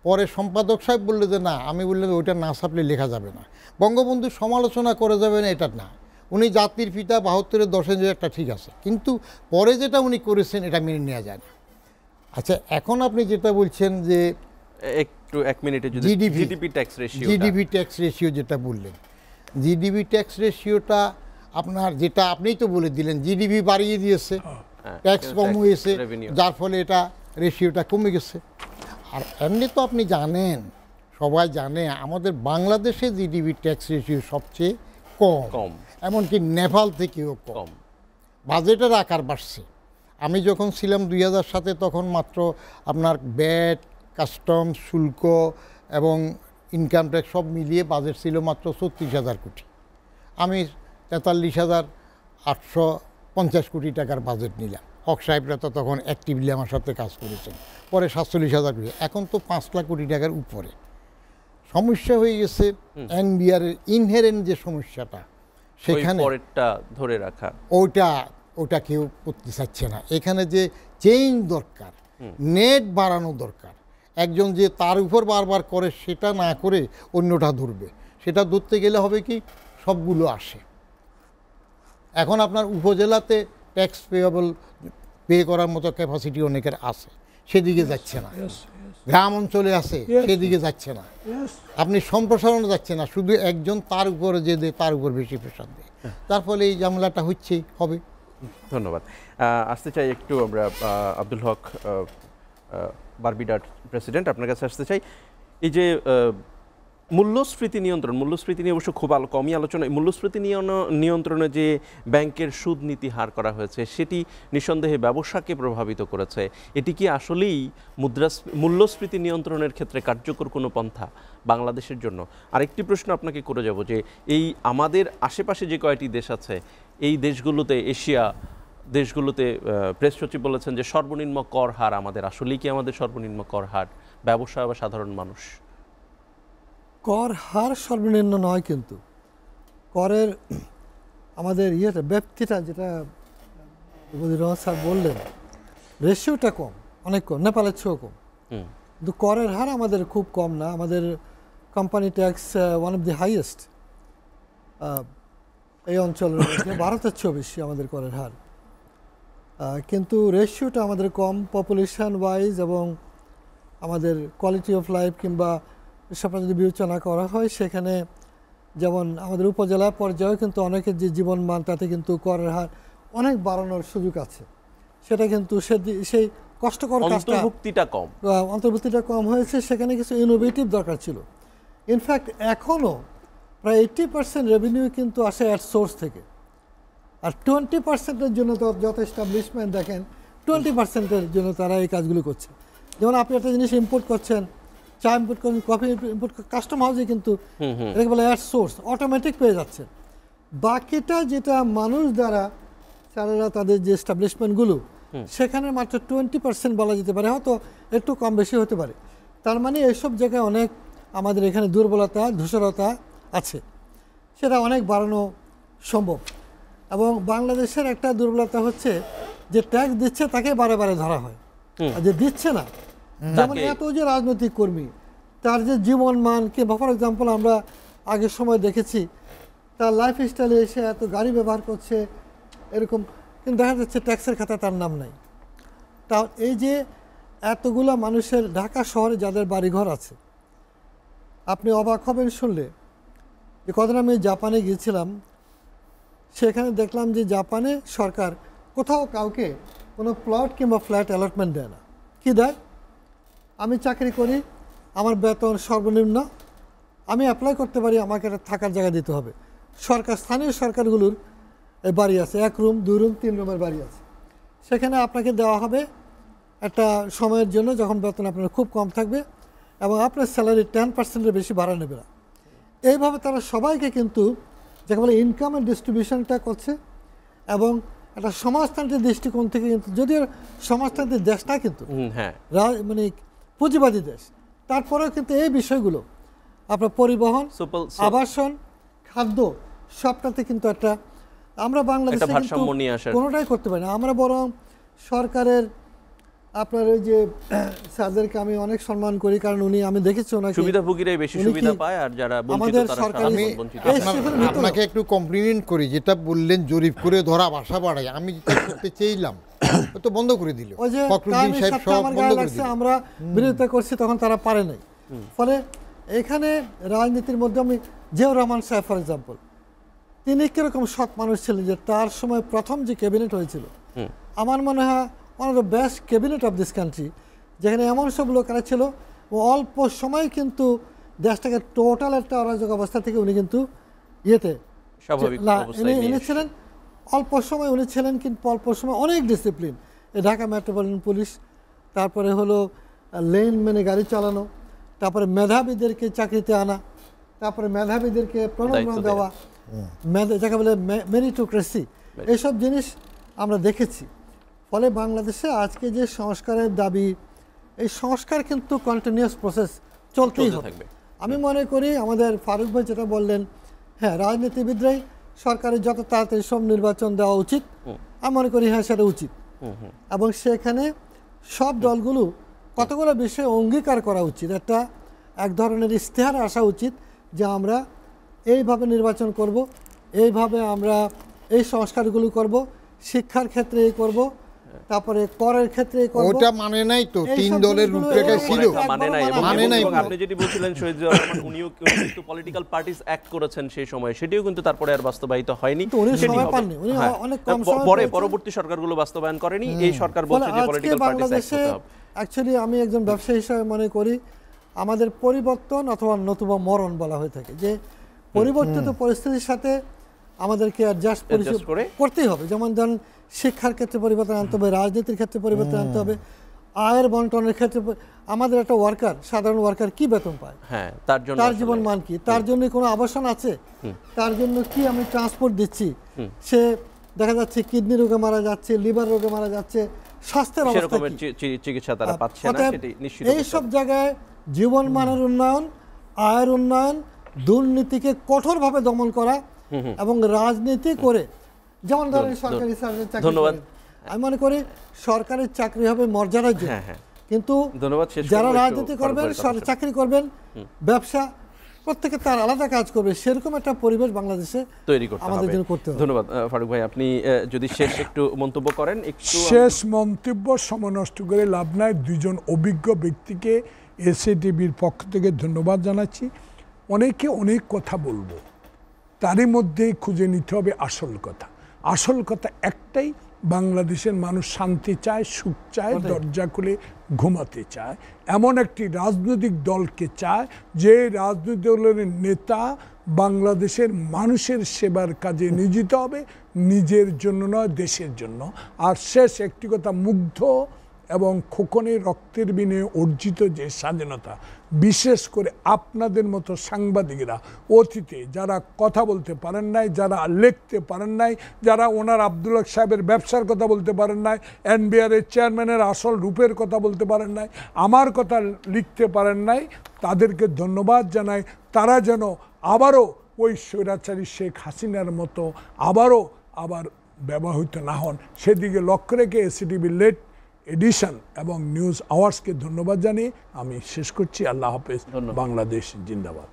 Speaker 3: পরে সম্পাদক সাহেব বললো যে না, আমি বললাম ওইটা না ছাপলে লেখা যাবে না। বঙ্গবন্ধু সমালোচনা করে যাবে না এটা না, উনি জাতির পিতা, 72-এর 10-এ যে একটা ঠিক আছে, কিন্তু পরে যেটা উনি করেছেন এটা মেনে নেওয়া যায় না। আচ্ছা, এখন আপনি যেটা বলছেন যে
Speaker 1: একটু 1 মিনিটে যদি জিডিপি
Speaker 3: ট্যাক্স রেশিও যেটা বললেন, জিডিপি ট্যাক্স রেশিওটা আপনার যেটা আপনিই তো বলে দিলেন, জিডিপি বাড়িয়ে দিয়েছে, ট্যাক্স কম হয়েছে, যার ফলে এটা রেশিওটা কমে গেছে। আর এমনি তো আপনি জানেন, সবাই জানে আমাদের বাংলাদেশে জিডিপি ট্যাক্স রেশিও সবচেয়ে কম, এমনকি নেপাল থেকেও কম। বাজেটের আকার বাড়ছে। আমি যখন ছিলাম 2007-এ, তখন মাত্র আপনার ব্যাট, কাস্টমস, শুল্ক এবং ইনকাম ট্যাক্স সব মিলিয়ে বাজেট ছিল মাত্র 36,000 কোটি। আমি 43,850 কোটি টাকার বাজেট নিলাম। হক সাহেবরা তো তখন অ্যাক্টিভলি আমার সাথে কাজ করেছেন। পরে 47,000 কোটি, এখন তো 5 লাখ কোটি টাকার উপরে। সমস্যা হয়ে গেছে এনবিআর এর ইনহেরেন্ট যে সমস্যাটা, সেখানে
Speaker 1: ধরে রাখা,
Speaker 3: ওটা কেউ করতে চাচ্ছে না। এখানে যে চেঞ্জ দরকার, নেট বাড়ানো দরকার। একজন যে তার উপর বারবার করে সেটা না করে অন্যটা ধরবে, সেটা ধরতে গেলে হবে কি সবগুলো আসে। এখন আপনার উপজেলাতে ট্যাক্স পে করার মতো ক্যাপাসিটি অনেকের আছে, সেদিকে যাচ্ছে না। গ্রাম অঞ্চলে আছে, সেদিকে যাচ্ছে না। আপনি সম্প্রসারণে যাচ্ছে না, শুধু একজন তার উপরে যে দেয় তার উপর বেশি প্রেশার দেয়, তার ফলে এই ঝামেলাটা হচ্ছেই হবে।
Speaker 1: ধন্যবাদ। আসতে চাই একটু আমরা আব্দুল হক, বারবিডার প্রেসিডেন্ট, আপনার কাছে আসতে চাই। এই যে মূল্যস্ফীতি নিয়ে অবশ্য খুব কমই আলোচনা। মূল্যস্ফীতি নিয়ন্ত্রণে যে ব্যাংকের সুদ নীতি হার করা হয়েছে সেটি নিঃসন্দেহে ব্যবসাকে প্রভাবিত করেছে। এটি কি আসলেই মূল্যস্ফীতি নিয়ন্ত্রণের ক্ষেত্রে কার্যকর কোনো পন্থা বাংলাদেশের জন্য? আরেকটি প্রশ্ন আপনাকে করে যাব যে এই আমাদের আশেপাশে যে কয়টি দেশ আছে এই দেশগুলোতে, এশিয়া দেশগুলোতে প্রেস সচিব বলেছেন যে সর্বনিম্ন কর হার আমাদের। আসলেই কি আমাদের সর্বনিম্ন কর হার ব্যবসা বা সাধারণ মানুষ?
Speaker 4: কর হার সর্বনিম্ন নয়, কিন্তু করের আমাদের ব্যাপ্তিটা যেটা রহমান স্যার বললেন, রেশিওটা কম, অনেক কম, নেপালের চেয়েও কম। কিন্তু করের হার আমাদের খুব কম না। আমাদের company tax one of the highest এই অঞ্চলের মধ্যে, ভারতের চেয়েও বেশি আমাদের করের হার। কিন্তু রেশিওটা আমাদের কম পপুলেশন ওয়াইজ, এবং আমাদের কোয়ালিটি অফ লাইফ কিংবা সবটা যদি বিবেচনা করা হয়, সেখানে যেমন আমাদের উপজেলা পর্যায়েও কিন্তু অনেকের যে জীবনমান তাতে কিন্তু করের হার অনেক বাড়ানোর সুযোগ আছে। সেটা কিন্তু সেই কষ্টকর কাজটা অন্তর্ভুক্তিটা কম হয়েছে। সেখানে কিছু ইনোভেটিভ দরকার ছিল। ইনফ্যাক্ট এখনও প্রায় 80% রেভিনিউ কিন্তু আসে অ্যাট সোর্স থেকে, আর 20%-এর জন্য তো যত এস্টাবলিশমেন্ট দেখেন 20%-এর জন্য তারা এই কাজগুলো করছে। যেমন আপনি একটা জিনিস ইম্পোর্ট করছেন, চা ইম্পোর্ট করছেন, কফি ইম্পোর্ট, কাস্টম হাউসে কিন্তু এটাকে বলে অ্যাট সোর্স, অটোমেটিক পেয়ে যাচ্ছে। বাকিটা যেটা মানুষ দ্বারা তারা তাদের যে এস্টাবলিশমেন্টগুলো, সেখানে মাত্র 20% বলা যেতে পারে, হয়তো একটু কম বেশি হতে পারে। তার মানে এইসব জায়গায় অনেক আমাদের এখানে দুর্বলতা, ধূসরতা আছে, সেটা অনেক বাড়ানো সম্ভব। এবং বাংলাদেশের একটা দুর্বলতা হচ্ছে যে ট্যাক্স দিচ্ছে তাকে বারে বারে ধরা হয়, আর যে দিচ্ছে না, যেমন এত যে রাজনৈতিক কর্মী, তার যে জীবন মান, কিংবা ফর এক্সাম্পল আমরা আগের সময় দেখেছি তার লাইফ স্টাইলে এসে এত গাড়ি ব্যবহার করছে এরকম, কিন্তু দেখা যাচ্ছে ট্যাক্সের খাতা তার নাম নাই। তা এই যে এতগুলো মানুষের, ঢাকা শহরে যাদের বাড়িঘর আছে, আপনি অবাক হবেন শুনলে যে কদিন আমি জাপানে গিয়েছিলাম, সেখানে দেখলাম যে জাপানে সরকার কোথাও কাউকে কোনো প্লট কিংবা ফ্ল্যাট অ্যালটমেন্ট দেয় না। কি দেয়? আমি চাকরি করি, আমার বেতন সর্বনিম্ন, আমি অ্যাপ্লাই করতে পারি, আমাকে একটা থাকার জায়গা দিতে হবে। স্থানীয় সরকারগুলোর বাড়ি আছে, 1 রুম 2 রুম 3 রুমের বাড়ি আছে, সেখানে আপনাকে দেওয়া হবে একটা সময়ের জন্য যখন বেতন আপনার খুব কম থাকবে, এবং আপনার স্যালারি 10%-এর বেশি ভাড়া নেবে না। এইভাবে তারা সবাইকে কিন্তু যাকে বলে ইনকামের ডিস্ট্রিবিউশনটা করছে, এবং একটা সমাজতান্ত্রিক দৃষ্টিকোণ থেকে কিন্তু, যদিও সমাজতান্ত্রিক দেশটা কিন্তু মানে পুঁজিবাদী দেশ, তারপরেও কিন্তু এই বিষয়গুলো আপনার পরিবহন, আবাসন, খাদ্য সবটাতে কিন্তু একটা আমরা বাংলাদেশে কোনোটাই করতে পারি না। আমরা বরং সরকারের আপনার ওই যে স্যারদেরকে আমি অনেক সম্মান করি, কারণ উনি, আমি দেখেছি ওনাকে
Speaker 1: সুবিধাভোগীরাই বেশি সুবিধা পায়, আর যারা বঞ্চিত তারা বঞ্চিত।
Speaker 3: আপনাকে একটু কমপ্লিমেন্ট করি, যেটা বললেন জরিপ করে ধরা বাসা বাড়ায়, আমি যেটা করতে চাইলাম তো বন্ধ করে দিল।
Speaker 4: ওই যে আমরা বিরোধিতা করছি তখন তারা পারে নাই। ফলে এখানে রাজনীতির মধ্যে আমি জিয়াউর রহমান সাহেব ফর এক্সাম্পল, তিনি কিরকম সৎ মানুষ ছিলেন, যে তার সময় প্রথম যে ক্যাবিনেট হয়েছিল, আমার মনে হয় one of the best cabinet of this country, যেখানে এমন সব লোকেরা ছিল, অল্প সময় কিন্তু দেশটাকে টোটাল একটা অরাজক অবস্থা থেকে উনি কিন্তু এনেছিলেন। অল্প সময় উনি ছিলেন, কিন্তু অল্প সময় অনেক ডিসিপ্লিন। ঢাকা মেট্রোপলিটন পুলিশ, তারপরে হলো লেন মেনে গাড়ি চালানো, তারপরে মেধাবীদেরকে চাকরিতে আনা, তারপরে মেধাবীদেরকে প্রণোদনা দেওয়া, যাকে বলে মেরিটোক্রেসি, এইসব জিনিস আমরা দেখেছি। ফলে বাংলাদেশে আজকে যে সংস্কারের দাবি, এই সংস্কার কিন্তু কন্টিনিউয়াস প্রসেস চলতেই হবে। আমি মনে করি আমাদের ফারুক ভাই যেটা বললেন, হ্যাঁ রাজনীতিবিদরাই সরকারের যত তাড়াতাড়ি সব নির্বাচন দেওয়া উচিত, আমি মনে করি হ্যাঁ সেটা উচিত, এবং সেখানে সব দলগুলো কতগুলো বিষয়ে অঙ্গীকার করা উচিত, এক ধরনের ইশতেহার আসা উচিত যে আমরা এইভাবে নির্বাচন করব, এইভাবে আমরা এই সংস্কারগুলো করব, শিক্ষার ক্ষেত্রে এই করব, তারপরে করের ক্ষেত্রে করব।
Speaker 3: ওটা মানে নাই তো, 3 দলের রূপরেখা ছিল,
Speaker 1: মানে নাই। এবং আপনি যেটি বলছিলেন শহীদুর রহমান, উনিও কিন্তু পলিটিক্যাল পার্টিস অ্যাক্ট করেছেন সেই সময়, সেটিও কিন্তু তারপরে আর বাস্তবায়িত হয়নি। পরবর্তী সরকারগুলো বাস্তবায়ন করেনি, এই সরকার বলছে যে পলিটিক্যাল পার্টিস অ্যাক্ট করতে হবে।
Speaker 4: অ্যাকচুয়ালি আমি একজন ব্যবসায়ী হিসেবে মনে করি আমাদের পরিবর্তন অথবা নতুবা মরণ বলা হয়ে থাকে, যে পরিবর্তিত পরিস্থিতির সাথে আমাদেরকে অ্যাডজাস্ট করতেই হবে। যেমন ধরেন শিক্ষার ক্ষেত্রে পরিবর্তন আনতে হবে, রাজনীতির ক্ষেত্রে পরিবর্তন আনতে হবে, আয়ের বন্টনের ক্ষেত্রে। আমাদের একটা ওয়ার্কার, সাধারণ ওয়ার্কার কি বেতন পায়, তার জীবন মান কি, তার জন্য কোনো আবাসন আছে, তার জন্য কি আমি ট্রান্সপোর্ট দিচ্ছি, সে দেখা যাচ্ছে কিডনি রোগে মারা যাচ্ছে, লিভার রোগে মারা যাচ্ছে, স্বাস্থ্যের অবস্থা কি,
Speaker 1: চিকিৎসা তারা পাচ্ছে না, সেটি নিশ্চিত।
Speaker 4: এই সব জায়গায় জীবন মানের উন্নয়ন, আয়ের উন্নয়ন, দুর্নীতিকে কঠোরভাবে দমন করা এবং রাজনীতি করে, যেমন ধরেন সরকারি চাকরি,
Speaker 1: ধন্যবাদ।
Speaker 4: আমি মনে করি সরকারি চাকরি হবে মর্যাদার জন্য, কিন্তু যারা রাজনীতি করবেন, চাকরি করবেন, ব্যবসা, প্রত্যেকে তার আলাদা কাজ করবে, সেরকম একটা পরিবেশ বাংলাদেশে
Speaker 1: তৈরি করতে
Speaker 4: আমাদের জন্য করতে হবে।
Speaker 1: ধন্যবাদ ফারুক ভাই, আপনি যদি শেষ একটু মন্তব্য করেন।
Speaker 2: শেষ মন্তব্য সময় নষ্ট করে লাভ নাই। দুজন অভিজ্ঞ ব্যক্তিকে এসএটিভির পক্ষ থেকে ধন্যবাদ জানাচ্ছি। অনেকে অনেক কথা বলবো, তারই মধ্যেই খুঁজে নিতে হবে আসল কথা। আসল কথা একটাই, বাংলাদেশের মানুষ শান্তি চায়, সুখ চায়, দরজা খুলে ঘুমাতে চায়। এমন একটি রাজনৈতিক দলকে চায় যে রাজনৈতিক দলের নেতা বাংলাদেশের মানুষের সেবার কাজে নিয়োজিত হবে, নিজের জন্য নয়, দেশের জন্য। আর শেষ একটি কথা, মুগ্ধ এবং খোকনের রক্তের বিনিময়ে অর্জিত যে স্বাধীনতা, বিশেষ করে আপনাদের মতো সাংবাদিকরা অতীতে যারা কথা বলতে পারেন নাই, যারা লিখতে পারেন নাই, যারা ওনার আব্দুল হক সাহেবের ব্যবসার কথা বলতে পারেন নাই, এনবিআরের চেয়ারম্যানের আসল রূপের কথা বলতে পারেন নাই, আমার কথা লিখতে পারেন নাই, তাদেরকে ধন্যবাদ জানাই। তারা যেন আবারও ওই স্বৈরাচারী শেখ হাসিনার মতো আবার ব্যবহৃত না হন, সেদিকে লক্ষ্য রেখে এসিটিভি লেট এডিশন এবং নিউজ আওয়ার্সকে ধন্যবাদ জানিয়ে আমি শেষ করছি। আল্লাহ হাফেজ, বাংলাদেশ জিন্দাবাদ।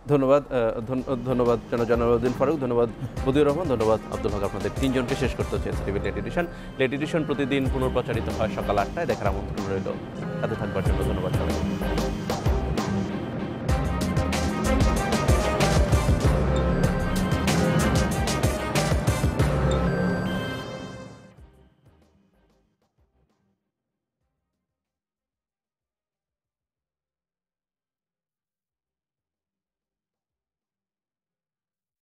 Speaker 1: ধন্যবাদ জনালউদ্দিন ফারুক, ধন্যবাদ বদিউর রহমান, ধন্যবাদ আব্দুল হক। আপনাদের তিনজনকে শেষ করতে হচ্ছে এসিটিভি লেট এডিশন। লেট এডিশন প্রতিদিন পুনঃপ্রচারিত হয় সকাল ৮টায়। দেখার আমন্ত্রণ রইল, সাথে থাকবার জন্য ধন্যবাদ।